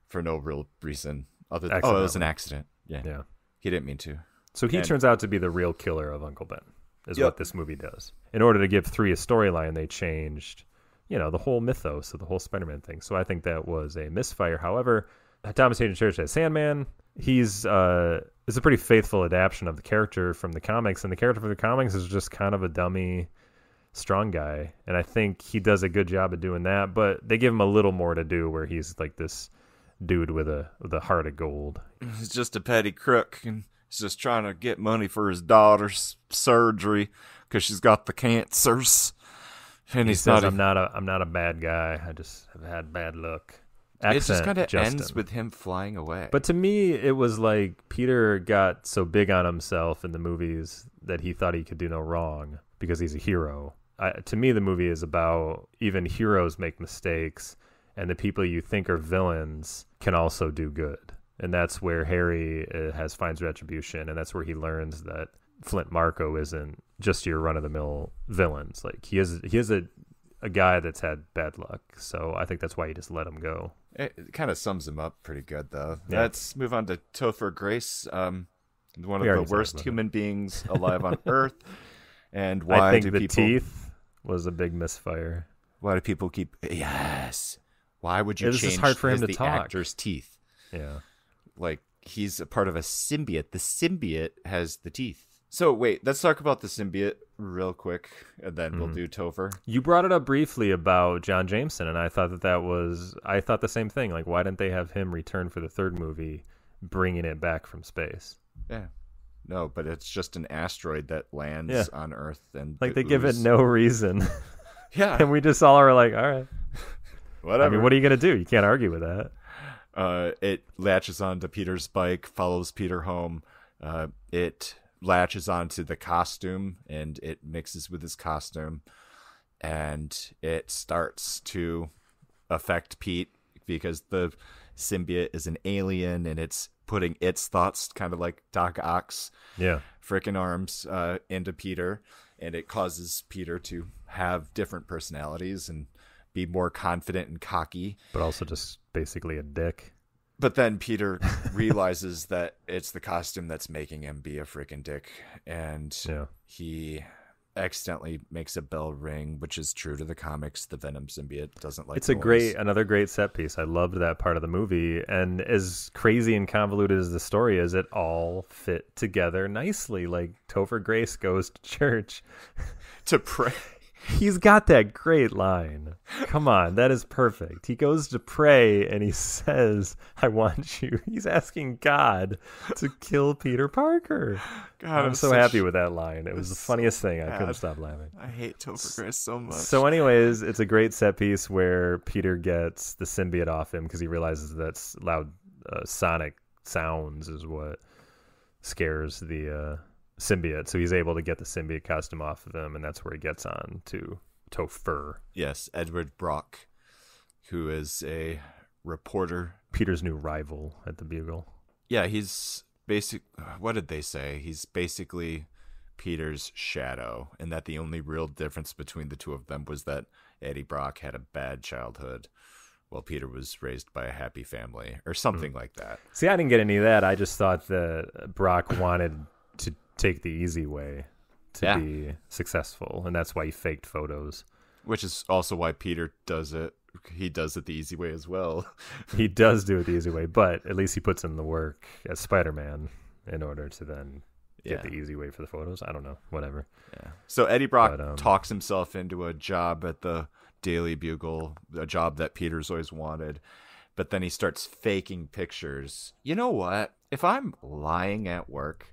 for no real reason. It was an accident. Yeah. He didn't mean to. So he turns out to be the real killer of Uncle Ben, is what this movie does. In order to give 3 a storyline, they changed, the whole mythos of the whole Spider-Man thing. So I think that was a misfire. However, Thomas Hayden Church as Sandman, he's a pretty faithful adaptation of the character from the comics, and the character from the comics is just kind of a dummy, strong guy, and I think he does a good job of doing that. But they give him a little more to do, where he's like this dude with a heart of gold. He's just a petty crook, and he's just trying to get money for his daughter's surgery because she's got the cancers. And he says, "I'm not a bad guy. I just have had bad luck." It just kind of Justin. ends with him flying away. But to me, it was like Peter got so big on himself in the movies that he thought he could do no wrong because he's a hero. To me, the movie is about even heroes make mistakes, and the people you think are villains can also do good. And that's where Harry finds retribution, and that's where he learns that Flint Marko isn't just your run-of-the-mill villains. Like he is a guy that's had bad luck. So I think that's why he just let him go. It kind of sums him up pretty good, though. Yeah. Let's move on to Topher Grace, one of the worst human beings alive on Earth. And why I think do the people... teeth was a big misfire. Why do people keep... Yes. Why would you change just hard for him to the talk. actor's teeth? Yeah. Like, he's a part of a symbiote. The symbiote has the teeth. So, wait, let's talk about the symbiote real quick, and then we'll do Topher. You brought it up briefly about John Jameson, and I thought I thought the same thing. Like, why didn't they have him return for the third movie, bringing it back from space? Yeah. No, but it's just an asteroid that lands on Earth. And like, they give it no reason. Yeah. And we just all are like, all right. Whatever. I mean, what are you going to do? You can't argue with that. It latches onto Peter's bike, follows Peter home. It latches onto the costume, and it mixes with his costume. And it starts to affect Pete because the symbiote is an alien, and it's putting its thoughts, kind of like Doc Ock's frickin' arms, into Peter. And it causes Peter to have different personalities and be more confident and cocky. But also just basically a dick. But then Peter realizes that it's the costume that's making him be a freaking dick. And he accidentally makes a bell ring, which is true to the comics. The Venom symbiote doesn't like It's noise. another great set piece. I loved that part of the movie. And as crazy and convoluted as the story is, it all fit together nicely. Like, Topher Grace goes to church to pray. He's got that great line. Come on, that is perfect. He goes to pray and he says, I want you. He's asking God to kill Peter Parker. God, I'm so happy with that line. It was the funniest thing. I couldn't stop laughing. I hate Topher Grace so much. So anyways, it's a great set piece where Peter gets the symbiote off him because he realizes that loud sonic sounds is what scares the symbiote, so he's able to get the symbiote costume off of him, and that's where he gets on to Topher. Yes, Edward Brock, who is a reporter. Peter's new rival at the Bugle. Yeah, he's what did they say? He's basically Peter's shadow, and that the only real difference between the two of them was that Eddie Brock had a bad childhood, while Peter was raised by a happy family, or something like that. See, I didn't get any of that. I just thought that Brock wanted to take the easy way to be successful, and that's why he faked photos. Which is also why Peter does it. He does it the easy way as well. He does do it the easy way, but at least he puts in the work as Spider-Man in order to then get the easy way for the photos. I don't know, whatever. Yeah. So Eddie Brock talks himself into a job at the Daily Bugle, a job that Peter's always wanted, but then he starts faking pictures. You know what? If I'm lying at work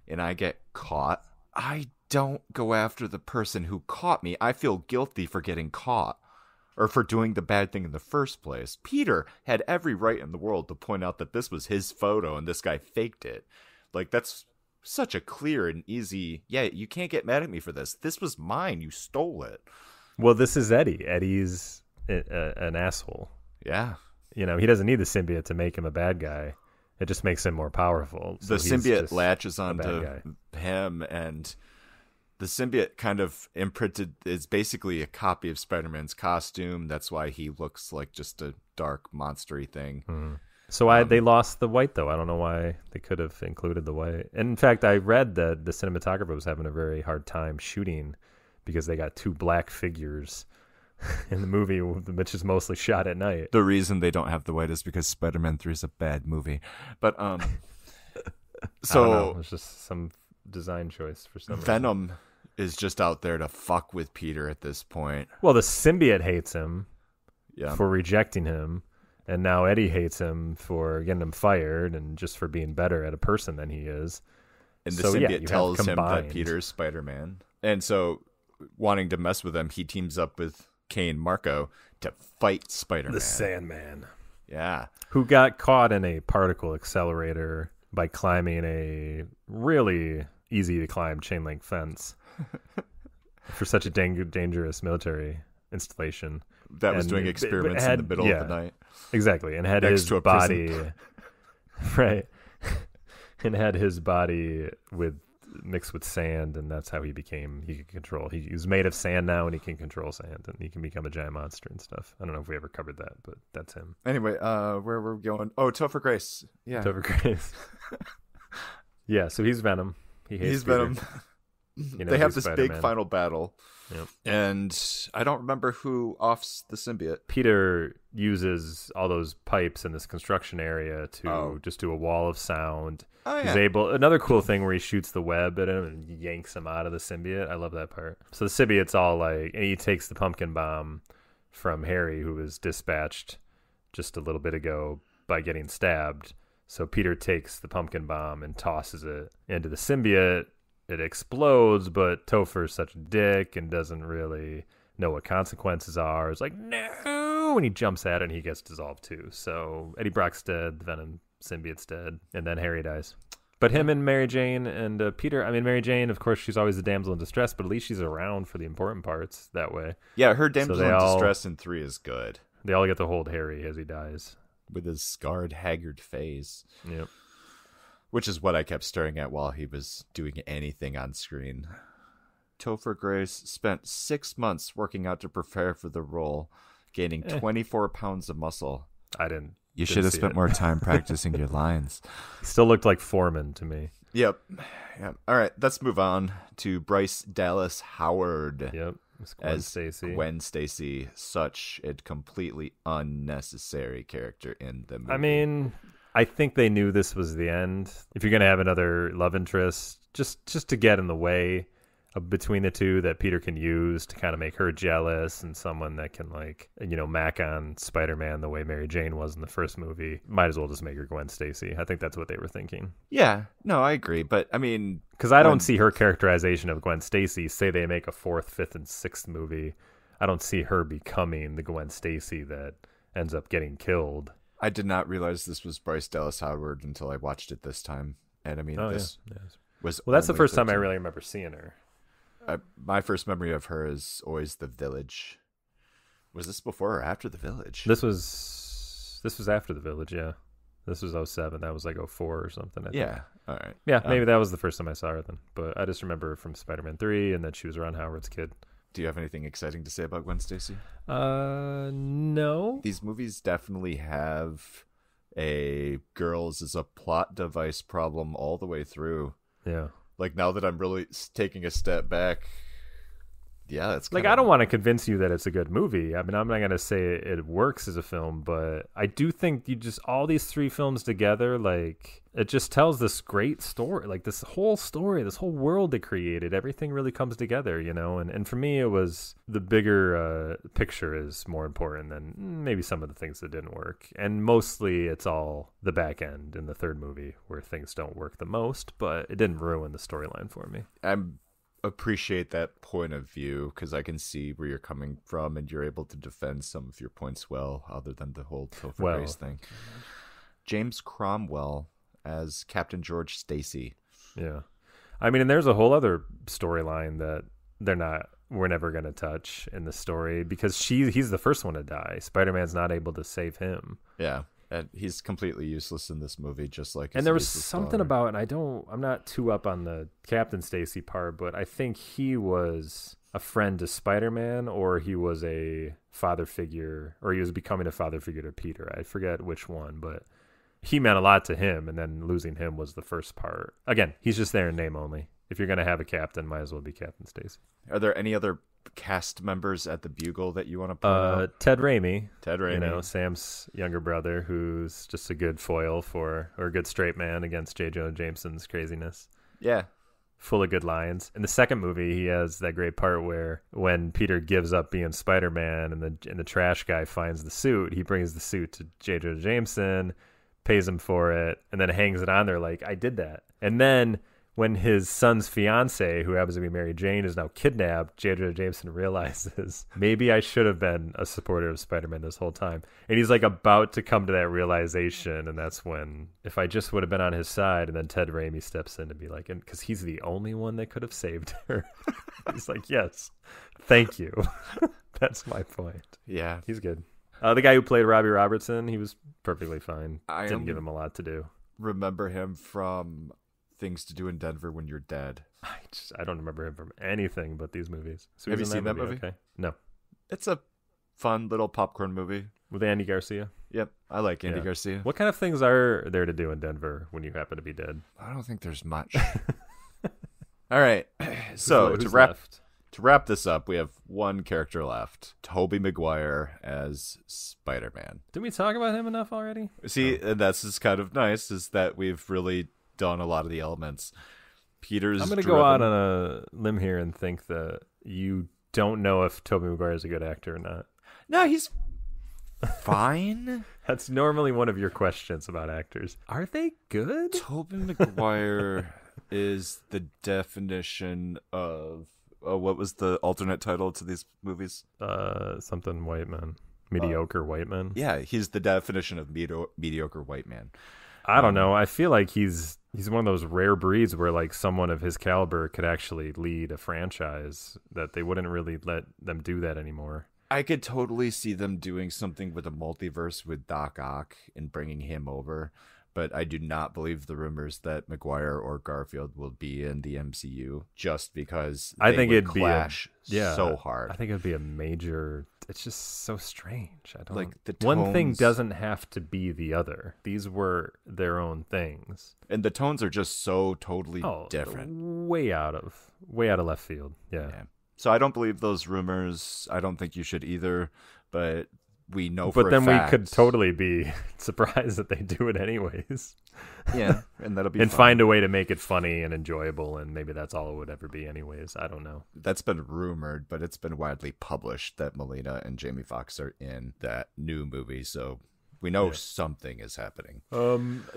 and I get caught, I don't go after the person who caught me. I feel guilty for getting caught or for doing the bad thing in the first place. Peter had every right in the world to point out that this was his photo and this guy faked it. Like, that's such a clear and easy, you can't get mad at me for this. This was mine. You stole it. Well, this is Eddie. Eddie's an asshole. Yeah. You know, he doesn't need the symbiote to make him a bad guy. It just makes him more powerful. So the symbiote latches onto him, and the symbiote kind of imprinted is basically a copy of Spider-Man's costume. That's why he looks like just a dark, monstery thing. Mm-hmm. So they lost the white, though. I don't know why they could have included the white. And in fact, I read that the cinematographer was having a very hard time shooting because they got two black figures in the movie, which is mostly shot at night. The reason they don't have the white is because Spider-Man 3 is a bad movie. But so I don't know. It's just some design choice for some reason. Venom is just out there to fuck with Peter at this point. Well, the symbiote hates him for rejecting him, and now Eddie hates him for getting him fired and just for being better at a person than he is. And the symbiote tells him that Peter's Spider-Man. And so, wanting to mess with him, he teams up with Kane Marko to fight Spider-Man. The Sandman. Yeah. Who got caught in a particle accelerator by climbing a really easy to climb chain link fence for such a dangerous military installation. That was doing experiments in the middle of the night. Exactly. And had next his to a body, prison. right. And had his body mixed with sand, and that's how he could control. He was made of sand now, and he can control sand, and he can become a giant monster and stuff. I don't know if we ever covered that, but that's him. Anyway, where were we going? Oh, Topher Grace. Yeah. Topher Grace. Yeah, so he's Venom. He's Venom. They have this Spider-Man. big final battle. Yep. And I don't remember who offs the symbiote. Peter uses all those pipes in this construction area to just do a wall of sound. Oh, yeah. He's able. Another cool thing where he shoots the web at him and yanks him out of the symbiote. I love that part. So the symbiote's all like, and he takes the pumpkin bomb from Harry, who was dispatched just a little bit ago by getting stabbed. So Peter takes the pumpkin bomb and tosses it into the symbiote. It explodes, but Topher's such a dick and doesn't really know what consequences are. It's like, no! And he jumps at it and he gets dissolved too. So Eddie Brock's dead, the Venom symbiote's dead, and then Harry dies. But him and Mary Jane and Peter, I mean, Mary Jane, of course, she's always the damsel in distress, but at least she's around for the important parts that way. Yeah, her damsel in distress in 3 is good. They all get to hold Harry as he dies. With his scarred, haggard face. Yep. Which is what I kept staring at while he was doing anything on screen. Topher Grace spent 6 months working out to prepare for the role, gaining 24 pounds of muscle. You should have spent more time practicing your lines. He still looked like Foreman to me. Yep. All right, let's move on to Bryce Dallas Howard. Yep. As Gwen Stacy, such a completely unnecessary character in the movie. I mean, I think they knew this was the end. If you're going to have another love interest, just to get in the way between the two that Peter can use to kind of make her jealous, and someone that can, like, mac on Spider-Man the way Mary Jane was in the first movie, might as well just make her Gwen Stacy. I think that's what they were thinking. Yeah, no, I agree. But I mean, because I don't see her characterization of Gwen Stacy, say they make a 4th, 5th, and 6th movie, I don't see her becoming the Gwen Stacy that ends up getting killed. I did not realize this was Bryce Dallas Howard until I watched it this time. And I mean, was... Well, that's the first time I really remember seeing her. My first memory of her is always The Village. Was this before or after The Village? This was after The Village, yeah. This was 2007. That was like 2004 or something, I think. Yeah, all right. Yeah, maybe that was the first time I saw her then. But I just remember her from Spider-Man 3 and that she was Ron Howard's kid. Do you have anything exciting to say about Gwen Stacy? No. These movies definitely have a girls as a plot device problem all the way through. Yeah. Like, now that I'm really taking a step back, yeah, it's like, I don't want to convince you that it's a good movie. I mean, I'm not going to say it works as a film, but I do think all these 3 films together, like, it just tells this great story. Like, this whole story, this whole world they created, everything really comes together, And for me, it was the bigger picture is more important than maybe some of the things that didn't work. And mostly it's all the back end in the 3rd movie where things don't work the most, but it didn't ruin the storyline for me. Appreciate that point of view, because I can see where you're coming from and you're able to defend some of your points well, other than the whole Topher Grace thing. James Cromwell as Captain George Stacy. Yeah. I mean, and there's a whole other storyline that we're never going to touch in the story, because he's the first one to die. Spider-Man's not able to save him. Yeah. And he's completely useless in this movie, just like. And there was something about, and I'm not too up on the Captain Stacy part, but I think he was a friend to Spider-Man, or he was a father figure, or he was becoming a father figure to Peter. I forget which one, but he meant a lot to him, and then losing him was the first part. Again, he's just there in name only. If you're going to have a captain, might as well be Captain Stacy. Are there any other cast members at the Bugle that you want to point out? Ted Raimi, Sam's younger brother, who's just a good foil or a good straight man against J. Jonah Jameson's craziness. Yeah, full of good lines. In the second movie, he has that great part where when Peter gives up being Spider-Man and the trash guy finds the suit, he brings the suit to J. Jonah Jameson, pays him for it, and then hangs it on there like, I did that. And then when his son's fiance, who happens to be Mary Jane, is now kidnapped, J. Jonah Jameson realizes, maybe I should have been a supporter of Spider-Man this whole time. And he's like about to come to that realization, and that's when, if I just would have been on his side, and then Ted Raimi steps in to be like, because he's the only one that could have saved her. He's like, yes, thank you. That's my point. Yeah. He's good. The guy who played Robbie Robertson, he was perfectly fine. Didn't give him a lot to do. Remember him from Things to Do in Denver When You're Dead. I don't remember him from anything but these movies. So have you seen that movie? Okay. No. It's a fun little popcorn movie. With Andy Garcia? Yep. I like Andy Garcia. What kind of things are there to do in Denver when you happen to be dead? I don't think there's much. All right. So Who's to wrap this up, we have one character left. Tobey Maguire as Spider-Man. Didn't we talk about him enough already? See, and that's just kind of nice, is that we've really done a lot of the elements. I'm going to go out on a limb here and think that you don't know if Tobey Maguire is a good actor or not. No, he's fine. That's normally one of your questions about actors. Are they good? Tobey Maguire is the definition of... what was the alternate title to these movies? Something white man. Mediocre white man. Yeah, he's the definition of mediocre white man. I don't know. I feel like he's one of those rare breeds where like someone of his caliber could actually lead a franchise, that they wouldn't really let them do that anymore. I could totally see them doing something with a multiverse with Doc Ock and bringing him over. But I do not believe the rumors that Maguire or Garfield will be in the MCU, just because I think it'd clash be so hard. I think it'd be a major. It's just so strange. I don't like the one thing doesn't have to be the other. These were their own things, and the tones are just so totally different. Way out of left field. Yeah. So I don't believe those rumors. I don't think you should either. But we know but then we could totally be surprised that they do it anyways. Yeah, and that'll be and fun. Find a way to make it funny and enjoyable, and maybe that's all it would ever be anyways. I don't know. That's been rumored, but it's been widely published that Molina and Jamie Foxx are in that new movie, so we know something is happening.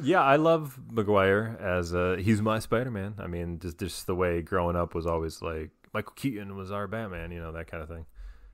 Yeah, I love Maguire as he's my Spider-Man. I mean, just the way growing up was always like Michael Keaton was our Batman, you know, that kind of thing.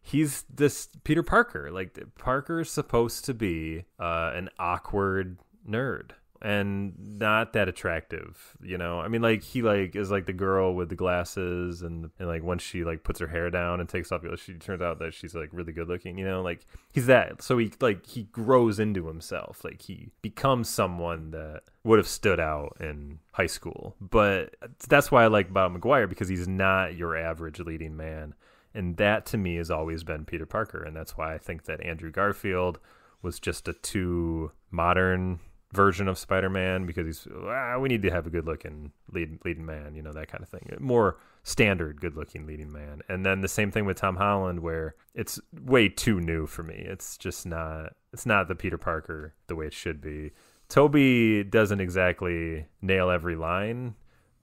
He's this Peter Parker. Like, Parker's supposed to be an awkward nerd and not that attractive, you know? I mean, like, he like is like the girl with the glasses, and like once she like puts her hair down and takes off, she turns out that she's like really good looking, you know? Like, he's that. So he grows into himself. Like, he becomes someone that would have stood out in high school. But that's why I like about Maguire, because he's not your average leading man. And that, to me, has always been Peter Parker. And that's why I think that Andrew Garfield was just a too modern version of Spider-Man, because we need to have a good-looking leading man, you know, that kind of thing. More standard good-looking leading man. And then the same thing with Tom Holland, where it's way too new for me. It's just not, it's not the Peter Parker the way it should be. Toby doesn't exactly nail every line,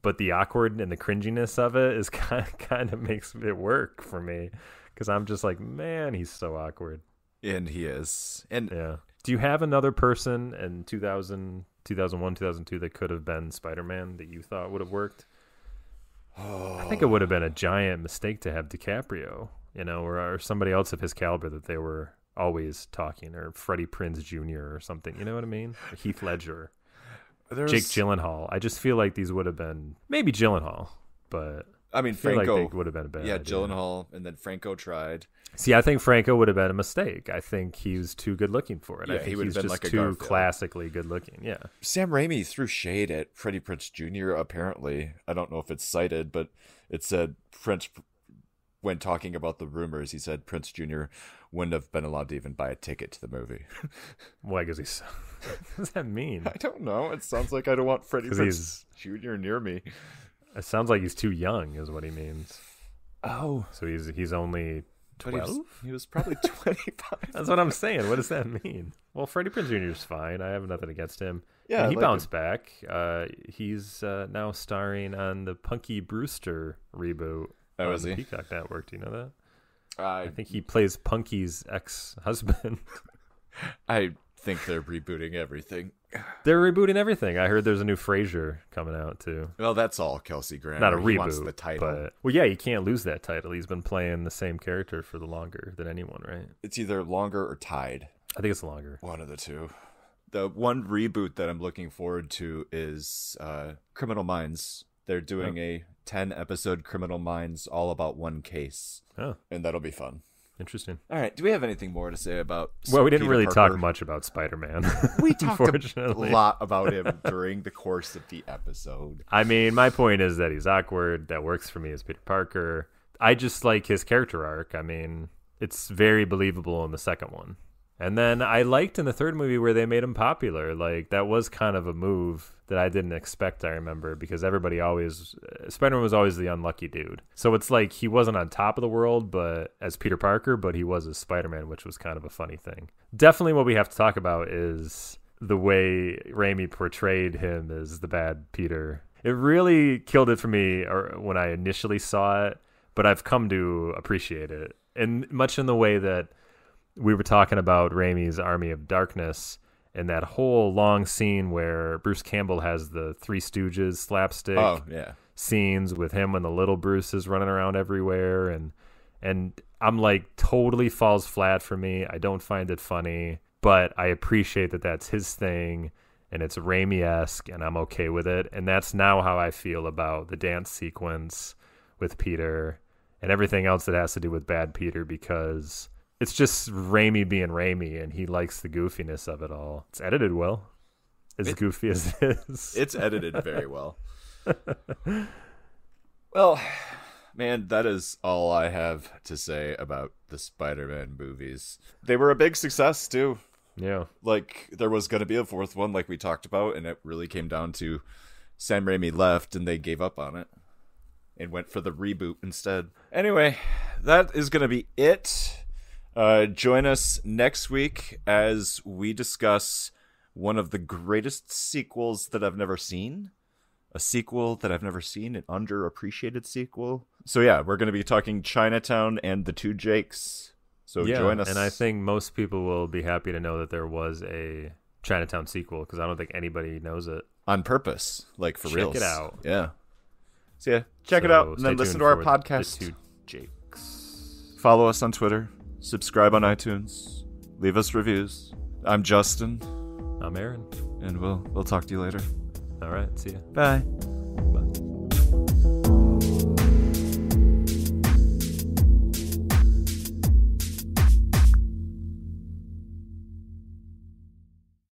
but the awkward and the cringiness of it is kind of makes it work for me, because I'm just like, man, he's so awkward. And he is. And yeah. Do you have another person in 2000, 2001, 2002 that could have been Spider-Man that you thought would have worked? I think it would have been a giant mistake to have DiCaprio, you know, or somebody else of his caliber that they were always talking, or Freddie Prinze Jr. or something. You know what I mean? Or Heath Ledger. Jake Gyllenhaal. I just feel like these would have been maybe Gyllenhaal, but I mean, Franco like would have been a bad idea. Gyllenhaal, and then Franco tried. See, I think Franco would have been a mistake. I think he was too good looking for it. Yeah, I think he would he's have been just like a too Garfield. Classically good looking. Yeah. Sam Raimi threw shade at Freddie Prinze Jr. Apparently, I don't know if it's cited, but it said when talking about the rumors, he said Prinze Jr. wouldn't have been allowed to even buy a ticket to the movie. Why? Because he's. What does that mean? I don't know. It sounds like I don't want Freddie Prinze Jr. near me. It sounds like he's too young, is what he means. Oh, so he's only 12. He was probably 25. That's what I'm saying. What does that mean? Well, Freddie Prinze Jr. is fine. I have nothing against him. Yeah, and he bounced back. He's now starring on the Punky Brewster reboot. Oh, is he? Peacock Network. Do you know that? I think he plays Punky's ex-husband. I think they're rebooting everything. They're rebooting everything. I heard there's a new Frasier coming out too. Well, that's all Kelsey Grammer. Not a reboot. He wants the title. But, well, yeah, you can't lose that title. He's been playing the same character for the longer than anyone, right? It's either longer or tied. I think it's longer. One of the two. The one reboot that I'm looking forward to is Criminal Minds. They're doing a 10-episode Criminal Minds all about one case. Oh. And that'll be fun. Interesting. All right. Do we have anything more to say about Well, we didn't Peter really Parker? talk much about Spider-Man. We talked a lot about him during the course of the episode. I mean, my point is that he's awkward. That works for me as Peter Parker. I just like his character arc. I mean, it's very believable in the second one. And then I liked in the third movie where they made him popular. Like, that was kind of a move that I didn't expect, I remember, because Spider-Man was always the unlucky dude. So it's like he wasn't on top of the world but as Peter Parker, but he was as Spider-Man, which was kind of a funny thing. Definitely what we have to talk about is the way Raimi portrayed him as the bad Peter. It really killed it for me when I initially saw it, but I've come to appreciate it. And much in the way that we were talking about Raimi's Army of Darkness and that whole long scene where Bruce Campbell has the Three Stooges slapstick scenes with him when the little Bruce is running around everywhere. And I'm like, totally falls flat for me. I don't find it funny, but I appreciate that that's his thing and it's Raimi-esque and I'm okay with it. And that's now how I feel about the dance sequence with Peter and everything else that has to do with bad Peter, because it's just Raimi being Raimi, and he likes the goofiness of it all. It's edited well, as goofy as it is. It's edited very well. Well, man, that is all I have to say about the Spider-Man movies. They were a big success, too. Yeah. Like, there was going to be a fourth one, like we talked about, and it really came down to Sam Raimi left, and they gave up on it and went for the reboot instead. Anyway, that is going to be it. Join us next week as we discuss one of the greatest sequels that I've never seen. A sequel that I've never seen, an underappreciated sequel. So yeah, we're going to be talking Chinatown and The Two Jakes. So join us. And I think most people will be happy to know that there was a Chinatown sequel, because I don't think anybody knows it. On purpose, like for real. Check it out. Yeah. So yeah, check it out and then listen to our podcast. The Two Jakes. Follow us on Twitter. Subscribe on iTunes. Leave us reviews. I'm Justin. I'm Aaron. And we'll talk to you later. All right. See ya. Bye.